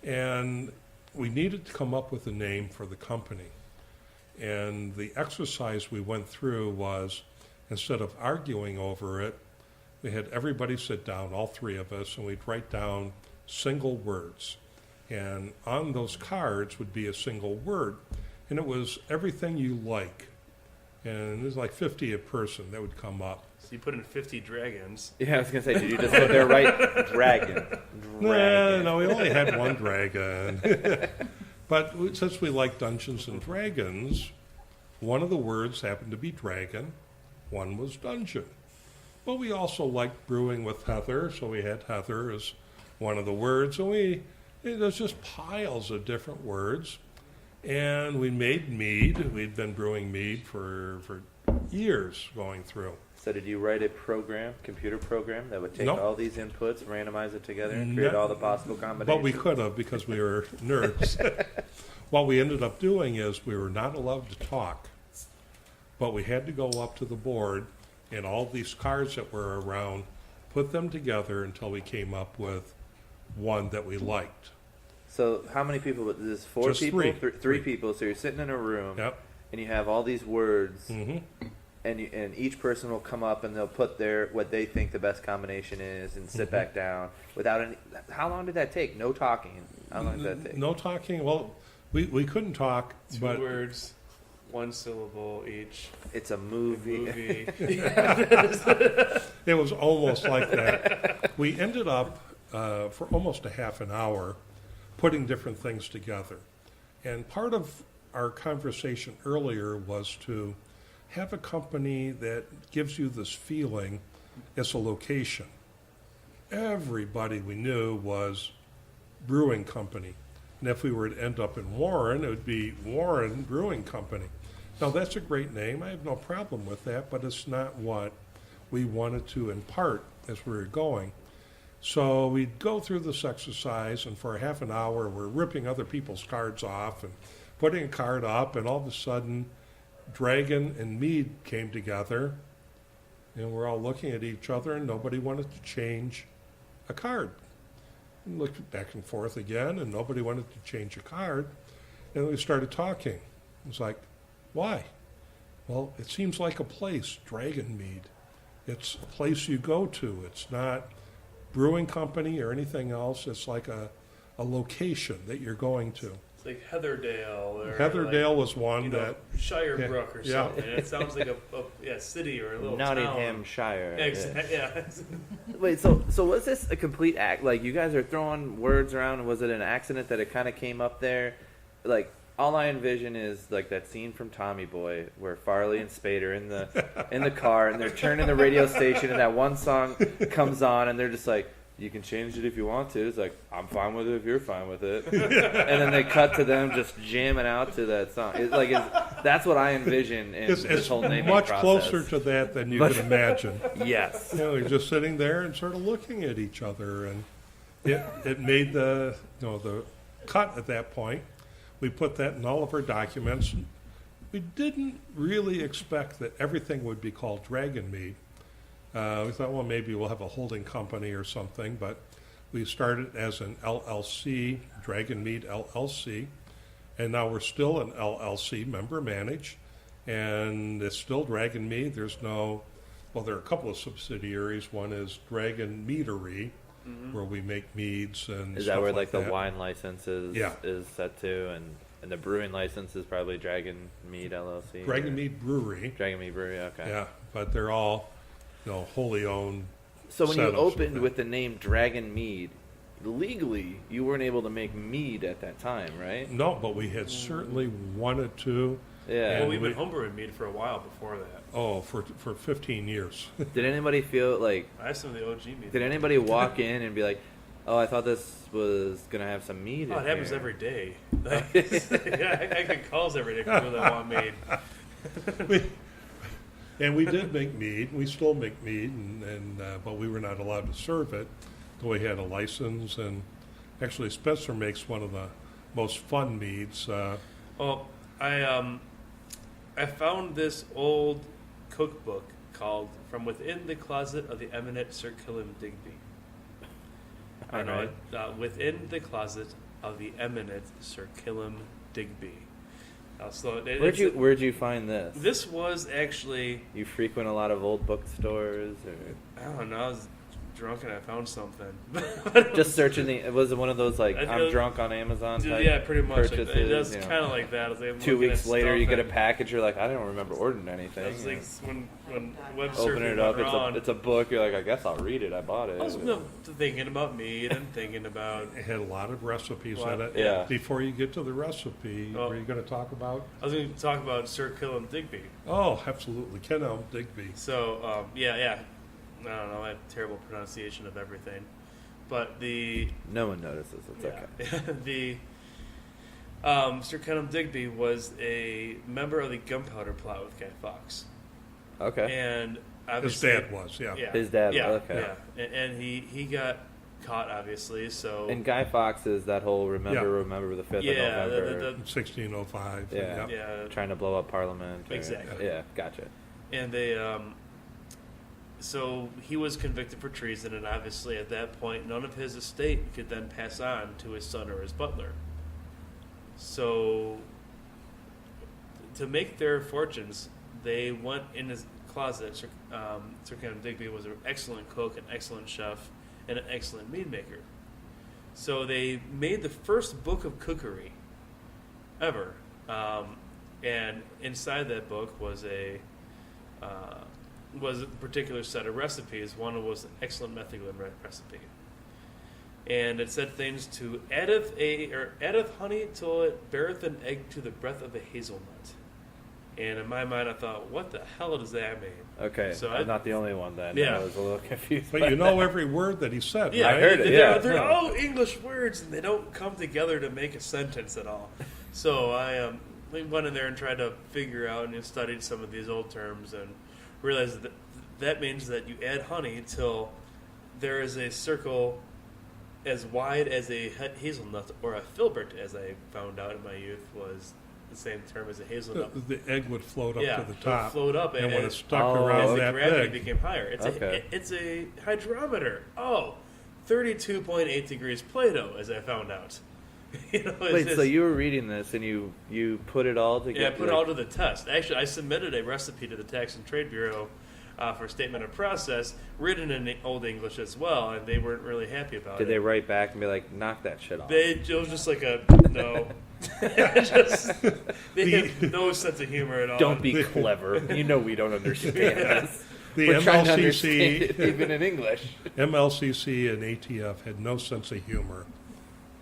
And we needed to come up with a name for the company. And the exercise we went through was, instead of arguing over it, we had everybody sit down, all three of us, and we'd write down single words. And on those cards would be a single word, and it was everything you like. And there's like 50 a person that would come up. So you put in 50 dragons. Yeah, I was going to say, did you just put there right? Dragon. No, we only had one dragon. But since we like Dungeons and Dragons, one of the words happened to be dragon, one was dungeon. But we also liked brewing with heather, so we had heather as one of the words. And there's just piles of different words. And we made mead. We'd been brewing mead for years going through. So did you write a computer program, that would take Nope. all these inputs, randomize it together, and create all the possible combinations? But we could have because we were nerds. What we ended up doing is we were not allowed to talk, but we had to go up to the board and all these cards that were around, put them together until we came up with one that we liked. So how many people? This is four Just people? three. Three people. So you're sitting in a room, Yep. and you have all these words, hmm and each person will come up and they'll put what they think the best combination is, and sit back down without any. How long did that take? No talking. How long did that take? No talking. Well, we couldn't talk, 2 but words, 1 syllable each. It's a movie. Movie. it was almost like that. We ended up for almost a half an hour putting different things together. And part of our conversation earlier was to have a company that gives you this feeling as a location. Everybody we knew was brewing company. And if we were to end up in Warren, it would be Warren Brewing Company. Now, that's a great name. I have no problem with that, but it's not what we wanted to impart as we were going. So we'd go through this exercise, and for a half an hour, we're ripping other people's cards off and putting a card up, and all of a sudden, Dragon and Mead came together, and we're all looking at each other, and nobody wanted to change a card. We looked back and forth again, and nobody wanted to change a card. And we started talking. It was like, why? Well, it seems like a place, Dragonmead. It's a place you go to. It's not brewing company or anything else. It's like a location that you're going to. It's like Heatherdale. Or Heatherdale was one that... Shirebrook or Yeah. something. It sounds like a city or a little Nottinghamshire. town. Yeah. Wait, so was this a complete act? Like, you guys are throwing words around, and was it an accident that it kind of came up there? Like, all I envision is like that scene from Tommy Boy where Farley and Spade are in the car, and they're turning the radio station, and that one song comes on, and they're just like, you can change it if you want to. It's like, I'm fine with it if you're fine with it. And then they cut to them just jamming out to that song. That's what I envision in this whole naming much process. closer to that than you can imagine. Yes. You know, you're just sitting there and sort of looking at each other, and it made the cut at that point. We put that in all of our documents. We didn't really expect that everything would be called Dragonmead. We thought, well, maybe we'll have a holding company or something, but we started as an LLC, Dragonmead LLC, and now we're still an LLC, member managed, and it's still Dragonmead. There are a couple of subsidiaries. One is Dragonmeadery, where we make meads and Is stuff that where like the wine license is set to, and the brewing license is probably Dragonmead LLC? Dragonmead Brewery. Dragonmead Brewery, okay. Yeah, but they're all, wholly owned. So when you setups opened and with the name Dragonmead, legally you weren't able to make mead at that time, right? No, but we had certainly wanted to. Yeah. Well, we've been homebrewing mead for a while before that. Oh, for 15 years. Did anybody feel like? I have some of the OG mead. Did anybody walk in and be like, "Oh, I thought this was gonna have some mead"? Oh, in it happens here." every day. Yeah, I get calls every day from people that want mead. And we did make mead. We still make mead, but we were not allowed to serve it. So we had a license, and actually Spencer makes one of the most fun meads. Well, I found this old cookbook called "From Within the Closet of the Eminent Sir Killam Digby." All right. Within the closet of the eminent Sir Killam Digby. Where'd you find this? This was actually, You frequent a lot of old bookstores, or I don't know, drunk and I found something. Just searching was it one of those like I I'm feel- drunk on Amazon type Yeah, pretty much. Like, purchases? it does you know? kind of like that. I was like, I'm 2 looking weeks at later, you stuff get a and package. You're like, I don't remember ordering anything. I was like, when web Open surfing it up. went wrong, It's a book. You're like, I guess I'll read it. I bought it. I was thinking about meat and thinking about. It had a lot of recipes What? in it. Yeah. Before you get to the recipe, Oh. were you going to talk about? I was going to talk about Sir Killam Digby. Oh, absolutely. Ken Elm Digby. So yeah. I don't know. I have terrible pronunciation of everything, but No one notices. It's okay. the Sir Killam Digby was a member of the Gunpowder Plot with Guy Fawkes. Okay. And His obviously, dad was, yeah. His dad, yeah, okay. yeah, and he got caught obviously. So And Guy Fawkes is that whole remember the 5th yeah, of November, the 1605. Yeah. Yep. yeah, trying to blow up Parliament. or- Exactly. Yeah, gotcha. and they so he was convicted for treason, and obviously at that point, none of his estate could then pass on to his son or his butler. So to make their fortunes, they went in his closet. Sir Killam Digby was an excellent cook, an excellent chef, and an excellent mead maker. So they made the first book of cookery ever, and inside that book was a particular set of recipes. One was an excellent methylene recipe, and it said things to addeth honey till it beareth an egg to the breath of a hazelnut. And in my mind, I thought, what the hell does that mean? Okay, So I'm not the only one then. Yeah. I was a little confused. But by you know that. every word that he said, Yeah, right? I heard it. They're Yeah. all English words, and they don't come together to make a sentence at all. So I went in there and tried to figure out and studied some of these old terms and realized that means that you add honey till there is a circle as wide as a hazelnut, or a filbert, as I found out in my youth was the same term as a hazelnut. The egg would float up Yeah, to the it would top. float up, and and when it- it stuck Oh. around as the that gravity big, became higher. It's a hydrometer. Oh, 32.8 degrees Plato, as I found out. You know, Wait, so you were reading this and you put it all together? yeah, I put it all to the test. Actually, I submitted a recipe to the Tax and Trade Bureau for statement of process, written in Old English as well, and they weren't really happy about Did it. they write back and be like, knock that shit off? It was just like a no. They have no sense of humor at all. Don't be clever. You know we don't understand this. the We're trying to understand it MLCC, even in English. MLCC and ATF had no sense of humor.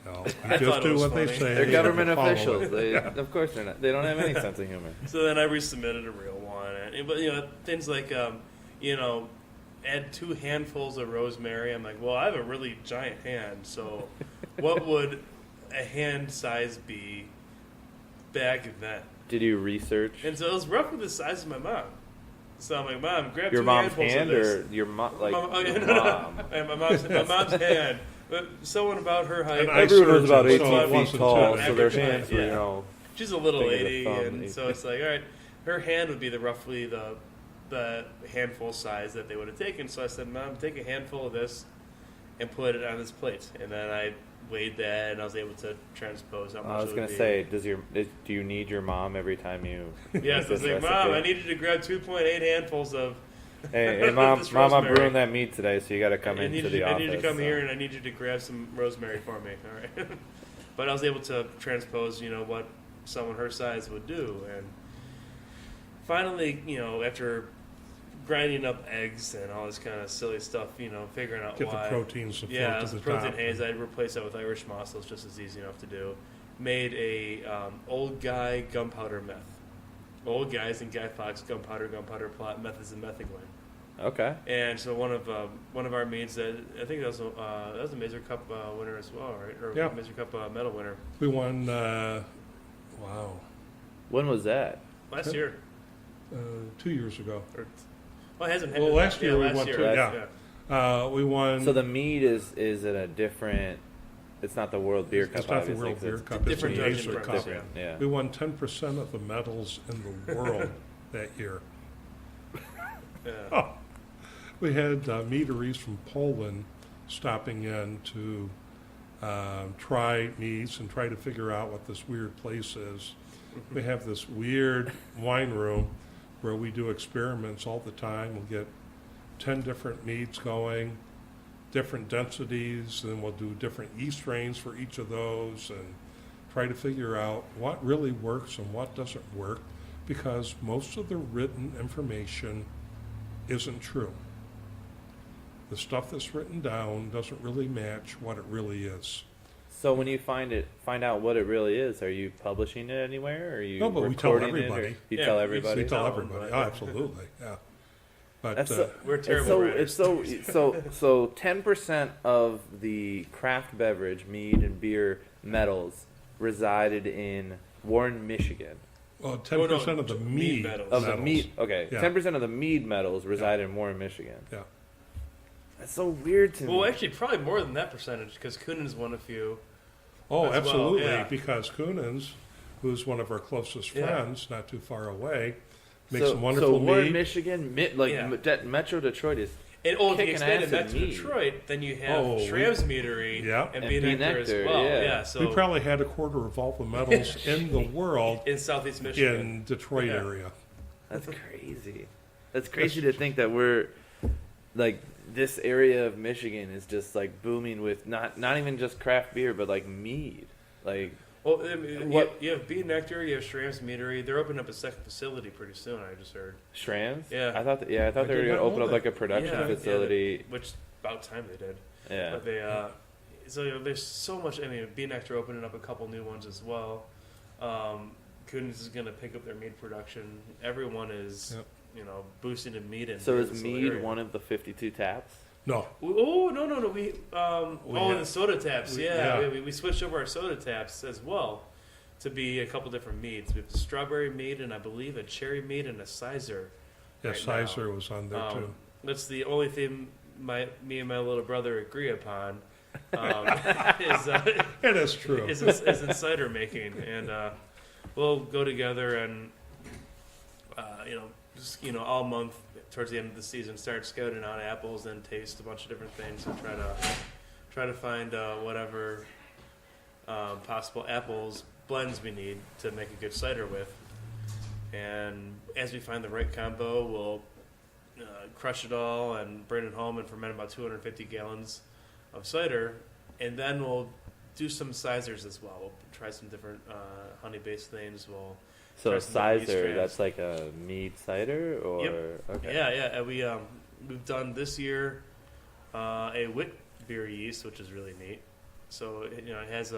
No, I you just thought it do was what they funny. say. They're you government have to follow officials. it. They, of course they're not. They don't have any sense of humor. So then I resubmitted a real one, but things like add 2 handfuls of rosemary. I'm like, well, I have a really giant hand, so what would a hand size be back then? Did you research And so it was roughly the size of my mom. So I'm like, Mom, grab your 2 mom's handfuls hand of this. or your mom? Like Mom, oh, yeah, your no, no. mom. And my mom's hand. But someone about her height. And I Everyone was about surgeon, 18 so it feet wasn't tall, too so their average height, hands were, yeah. you know. She's a little Big as a lady, thumb, and 18. so it's like, all right, her hand would be roughly the handful size that they would have taken. So I said, Mom, take a handful of this and put it on this plate. And then I weighed that, and I was able to transpose how much I was it gonna would be. say, do you need your mom every time you? Yes, I was this like, Mom, recipe? I need you to grab 2.8 handfuls of. Hey, mom, this I'm rosemary. brewing that meat today, so you got to come I into need the you, office. I need you to come so. here, and I need you to grab some rosemary for me. All right. But I was able to transpose, what someone her size would do, and finally, after grinding up eggs and all this kind of silly stuff, figuring out Get why. the proteins to float Yeah, to it's the a protein top. haze. I'd replace that with Irish moss, so it's just as easy enough to do. Made a old guy gunpowder meth. Old guys and Guy Fawkes gunpowder plot methods and methylene. Okay. And so one of our meads that I think that was a Mazer Cup winner as well, right? Or Yeah. Mazer Cup medal winner We won, wow, When was that? last year. 2 years ago. Or, well, it hasn't. Well, last year we last won year, too, yeah. We won. So the mead is in a different. It's not the World Beer Cup. It's not the obviously, World 'cause Beer it's Cup. It's the different judging Mazer Cup. process, different. Yeah. We won 10% of the medals in the world that year. Yeah. Oh. We had meaderies from Poland stopping in to try meats and try to figure out what this weird place is. We have this weird wine room where we do experiments all the time. We'll get 10 different meads going, different densities, and we'll do different yeast strains for each of those and try to figure out what really works and what doesn't work, because most of the written information isn't true. The stuff that's written down doesn't really match what it really is. So when you find out what it really is, are you publishing it anywhere? Or are you No, but we tell recording it, or everybody. you Yeah, tell we everybody? We tell tell everybody. them, Oh, but- absolutely, yeah. But That's so, We're terrible writers. so 10% of the craft beverage, mead and beer metals resided in Warren, Michigan. well, 10% of the mead metals. Of the metals. mead, okay, Yeah. 10% of the mead metals reside in Warren, Michigan. Yeah. That's so weird to me. Well, actually, probably more than that percentage because Kunin's won a few. Oh, as well, absolutely, yeah. because Kunin's, who's one of our closest Yeah. friends, not too far away, makes so, some wonderful Warren, mead. Michigan, Metro Detroit is And if you kicking expand it ass back in to mead. Detroit, then you have Oh, Schramm's Meadery Yeah. and And Bee Bee Nectar as Nectar, well. yeah. So We probably had a quarter of all the metals in the world in Southeast Michigan. in Detroit Yeah. area. That's crazy. That's crazy to think that we're like this area of Michigan is just like booming with not even just craft beer, but like mead. Like Well, I mean, What- you have Bee Nectar, you have Schramm's Meadery. They're opening up a second facility pretty soon. I just heard. Schramm's. Yeah. I thought they were I going did to not open know up that. like a production Yeah, facility. Which about time they did. Yeah. But they, so there's so much. I mean, Bee Nectar opening up a couple new ones as well. Kunin's is going to pick up their mead production. Everyone is, Yep. boosting in mead. And So beer is in this little mead area. one of the 52 taps? No, Oh no! We had- the soda taps. we- Yeah, yeah. we switched over our soda taps as well to be a couple different meads. We have a strawberry mead and I believe a cherry mead and a sizer. yeah, right now. Sizer was on there too. That's the only thing me and my little brother agree upon. Is It is true. is in cider making, and we'll go together and all month towards the end of the season start scouting out apples and taste a bunch of different things and try to find whatever possible apples blends we need to make a good cider with. And as we find the right combo, we'll crush it all and bring it home and ferment about 250 gallons of cider, and then we'll do some sizers as well. We'll try some different honey-based things. We'll So try some different yeast cider, strains. that's like a mead cider, or okay. Yeah. And we've done this year a wit beer yeast, which is really neat. So it has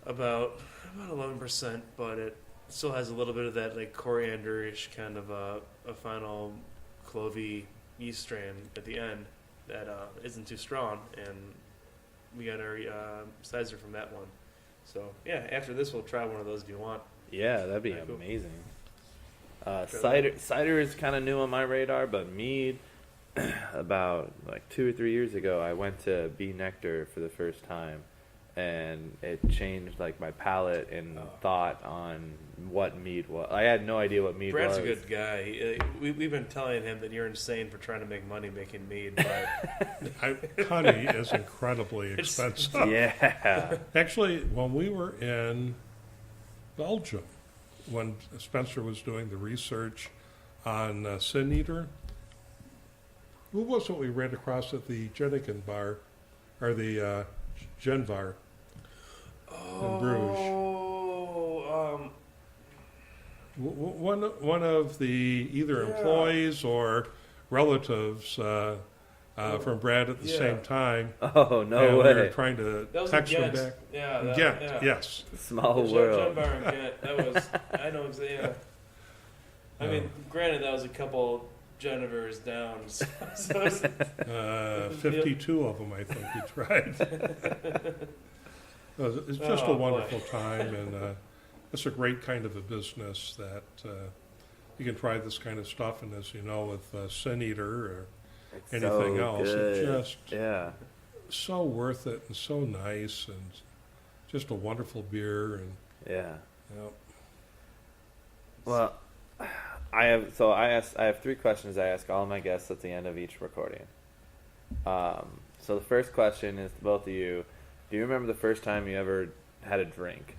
about 11%, but it still has a little bit of that like coriander-ish kind of a final clovey yeast strain at the end that isn't too strong, and we got our sizer from that one. So yeah, after this we'll try one of those if you want. Yeah, that'd be Very cool. amazing. Try Cider is kind of new on my radar, but mead. About like 2 or 3 years ago, I went to Bee Nectar for the first time, and it changed like my palate and thought on what mead was. I had no idea what mead Brad's was. a good guy. We've been telling him that you're insane for trying to make money making mead, but Honey is incredibly expensive. Yeah. Actually, when we were in Belgium, when Spencer was doing the research on Sin Eater, who was it we ran across at the Jeniken bar, or the Gen bar in Bruges? One of the either Yeah. employees or relatives from Brad at the Yeah. same time. Oh, no and we were way. trying to that was text in them Ghent. back. Yeah, Ghent, yeah. yes. Small John world. Bar in Ghent. That was I know exactly. Yeah. I mean, granted, that was a couple Jennifer's down. So it's, 52 of them, I think, we tried. It's just a Oh, wonderful boy. time, and it's a great kind of a business that you can try this kind of stuff. And as you know, with Sin Eater or It's anything so else, good. it's just Yeah. so worth it and so nice, and just a wonderful beer. And Yeah. you know, Well, I have 3 questions I ask all my guests at the end of each recording. So the first question is to both of you. Do you remember the first time you ever had a drink?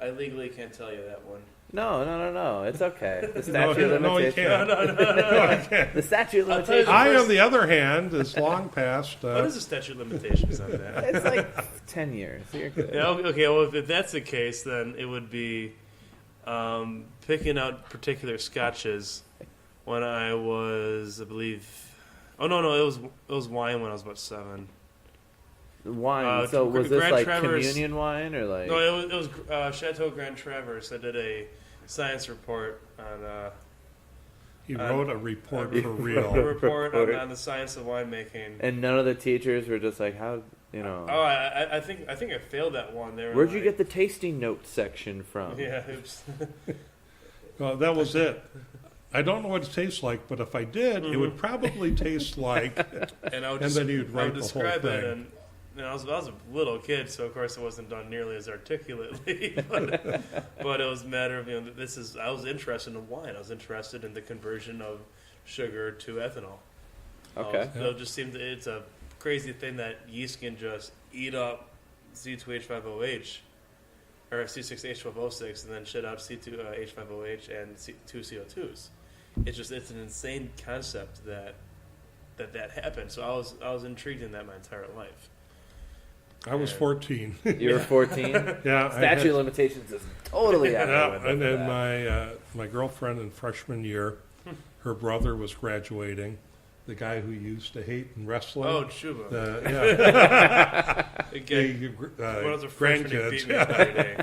I legally can't tell you that one. No. It's okay. The No, statute of no, he limitations. can't. No, he can't. The statute of I'll tell you limitations. the I, first- on the other hand, is long past. What is the statute of limitations on that? It's like 10 years. So you're good. Yeah, okay, well, if that's the case, then it would be picking out particular scotches when I was, I believe... Oh, no, it was wine when I was about 7. Wine. So was this Grand like Traverse- communion wine or like? No, it was Chateau Grand Traverse. I did a science report on... He wrote a report a for a real. report on the science of winemaking. And none of the teachers were just like, how, you know? Oh, I think I failed that one. They were Where'd you like- get the tasting notes section from? Yeah, oops. Well, that was it. I don't know what it tastes like, but if I did, it would probably taste like. And I would And just, then you'd I write would the whole describe it, thing. and I was a little kid, so of course it wasn't done nearly as articulately. But it was a matter of I was interested in wine. I was interested in the conversion of sugar to ethanol. Okay. It just seemed it's a crazy thing that yeast can just eat up C2H5OH or C6H12O6 and then shit out C2H5OH and C2CO2s. It's an insane concept that happened. So I was intrigued in that my entire life. I was 14. You were 14? Yeah. Statute of limitations is totally out Yeah, of the and window then for that. my girlfriend in freshman year, her brother was graduating. The guy who used to hate in wrestling. Oh, Chuba. The When I was a freshman, he beat me up every day.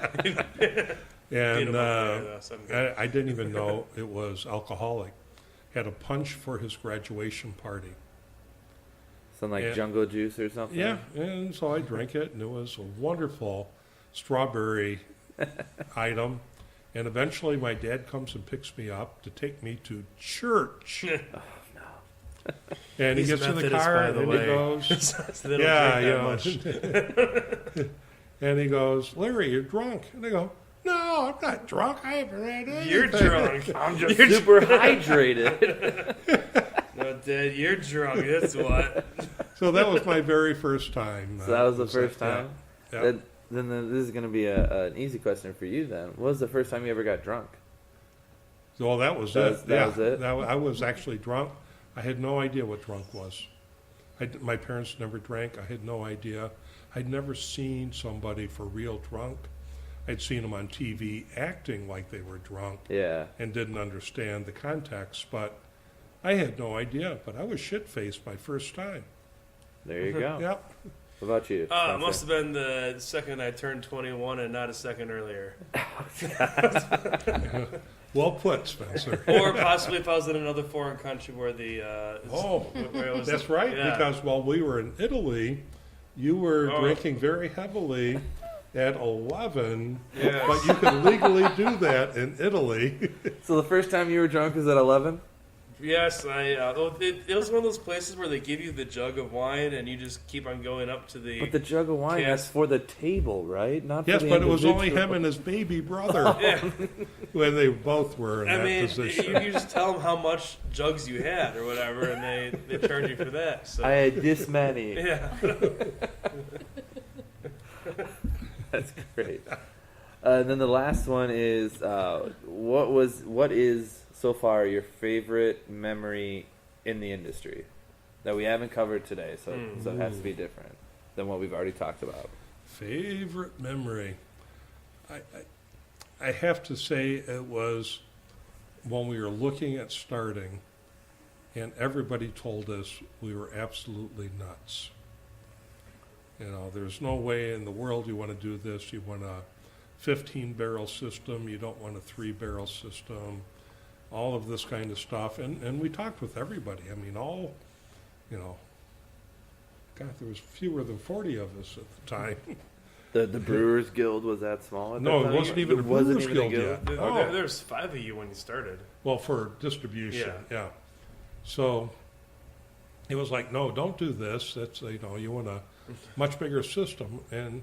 Beat and him up there, though, so I'm good. I didn't even know it was alcoholic. Had a punch for his graduation party. Some like Yeah. jungle juice or something? Yeah, and so I drank it, and it was a wonderful strawberry item. And eventually, my dad comes and picks me up to take me to church. And he These gets in the Methodists, car by the and way. he goes, So they don't "Yeah, drink you that know." much. And he goes, "Larry, you're drunk." And I go, "No, I'm not drunk. I haven't had anything." You're drunk. I'm just super hydrated. No, Dad, you're drunk. That's what. So that was my very first time. So that was the first time? Yeah. Then this is going to be an easy question for you then. What was the first time you ever got drunk? So that was That it. was- that was it? I was actually drunk. I had no idea what drunk was. My parents never drank. I had no idea. I'd never seen somebody for real drunk. I'd seen them on TV acting like they were drunk Yeah. and didn't understand the context, but I had no idea. But I was shit-faced my first time. There you go. Yep. What about you? It Spencer? must have been the second I turned 21 and not a second earlier. Well put, Spencer. Or possibly if I was in another foreign country where the... Oh, where it was, that's right, yeah. because while we were in Italy, you were Oh. drinking very heavily at 11, Yes. but you could legally do that in Italy. So the first time you were drunk was at 11? Yes, it was one of those places where they give you the jug of wine and you just keep on going up to the... But the jug of wine, Yes. that's for the table, right? Not Yes, for the but it was only individual. him and his baby brother Yeah. when they both were in I that mean, position. you just tell them how much jugs you had or whatever, and they charge you for that. So I had this many. yeah, That's great. And then the last one is, what is so far your favorite memory in the industry that we haven't covered today? So it has to be different than what we've already talked about. Favorite memory? I have to say it was when we were looking at starting, and everybody told us we were absolutely nuts. You know, there's no way in the world you want to do this. You want a 15-barrel system. You don't want a 3-barrel system. All of this kind of stuff. And we talked with everybody. I mean, God, there was fewer than 40 of us at the time. The Brewers Guild was that small at No, that it time? wasn't even a wasn't Brewers even a Guild yet. there, Oh. there's 5 of you when you started. Well, for distribution, yeah. So it was like, no, don't do this. That's, you want a much bigger system. And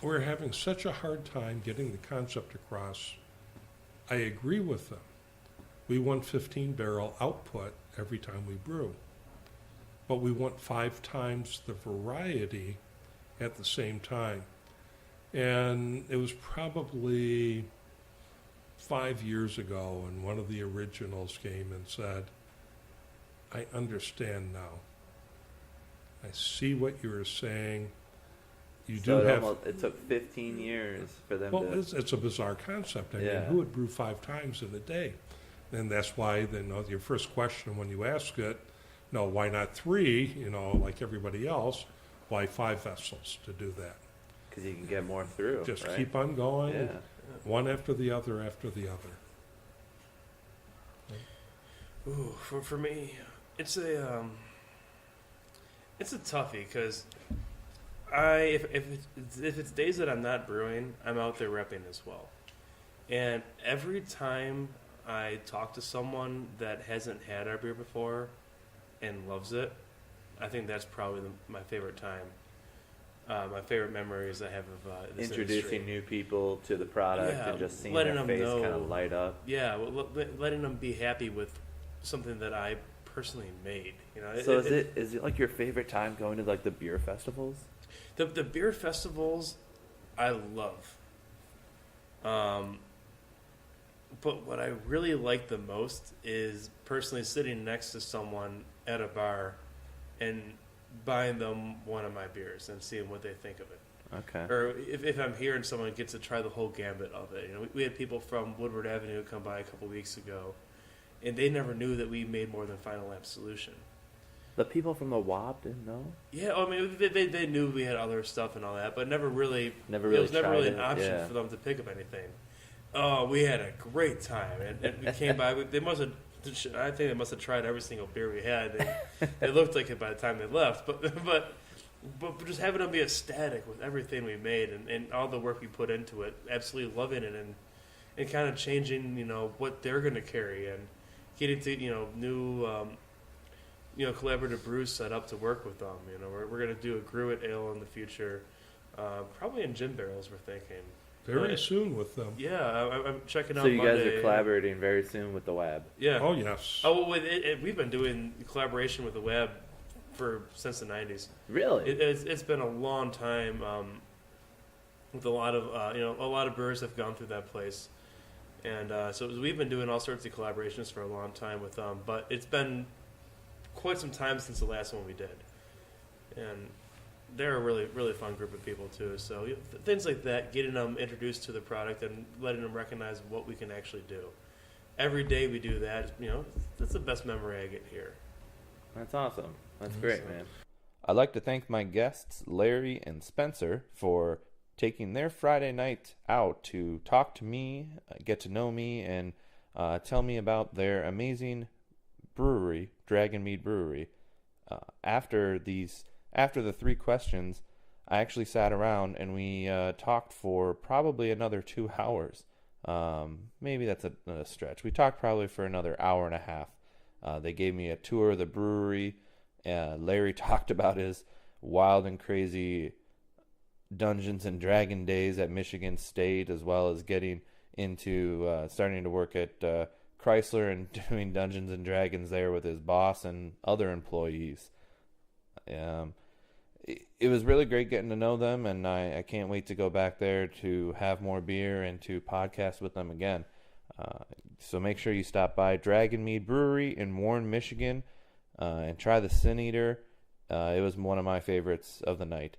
we're having such a hard time getting the concept across. I agree with them. We want 15-barrel output every time we brew. But we want 5 times the variety at the same time. And it was probably 5 years ago, and one of the originals came and said, I understand now. I see what you were saying. You So do have... it took 15 years for them Well, to... it's a bizarre concept. I mean, Yeah. who would brew 5 times in a day? And that's why, your first question when you ask it, no, why not 3, like everybody else? Why 5 vessels to do that? Because you can get more through, Just right? keep on going, Yeah. one after the other after the other. Ooh, for me, it's a toughie because if it's days that I'm not brewing, I'm out there repping as well. And every time I talk to someone that hasn't had our beer before and loves it, I think that's probably my favorite time. My favorite memories I have of this Introducing industry. new people to the product and just seeing letting their them face know- kind of light up. Yeah, well, letting them be happy with something that I personally made. So is it like your favorite time going to like the beer festivals? The beer festivals, I love. But what I really like the most is personally sitting next to someone at a bar and buying them one of my beers and seeing what they think of it. Okay. Or if I'm here and someone gets to try the whole gambit of it. We had people from Woodward Avenue come by a couple weeks ago, and they never knew that we made more than Final Lap Solution. The people from the WAP didn't know? Yeah, I mean, they knew we had other stuff and all that, but never really it was never tried really it, an option yeah. for them to pick up anything. Oh, we had a great time, and we came by. They must have. I think they must have tried every single beer we had. They looked like it by the time they left, but just having them be ecstatic with everything we made and all the work we put into it, absolutely loving it, and kind of changing what they're going to carry and getting to new collaborative brews set up to work with them. We're going to do a Gruit ale in the future, probably in gin barrels. We're thinking. Very soon with them. Yeah, I'm checking out. So you guys Monday. are collaborating very soon with the WAB. Yeah. Oh, yes. Oh, well, we've been doing collaboration with the web since the '90s. Really? It's been a long time. With a lot of brewers have gone through that place, and so we've been doing all sorts of collaborations for a long time with them. But it's been quite some time since the last one we did, and they're a really, really fun group of people too. So things like that, getting them introduced to the product and letting them recognize what we can actually do. Every day we do that. That's the best memory I get here. That's awesome. That's great, man. I'd like to thank my guests, Larry and Spencer, for taking their Friday night out to talk to me, get to know me, and tell me about their amazing brewery, Dragonmead Brewery. After the 3 questions, I actually sat around and we talked for probably another 2 hours. Maybe that's a stretch. We talked probably for another hour and a half. They gave me a tour of the brewery. Larry talked about his wild and crazy Dungeons and Dragon days at Michigan State, as well as getting into starting to work at Chrysler and doing Dungeons and Dragons there with his boss and other employees. It was really great getting to know them, and I can't wait to go back there to have more beer and to podcast with them again. So make sure you stop by Dragonmead Brewery in Warren, Michigan, and try the Sin Eater. It was one of my favorites of the night.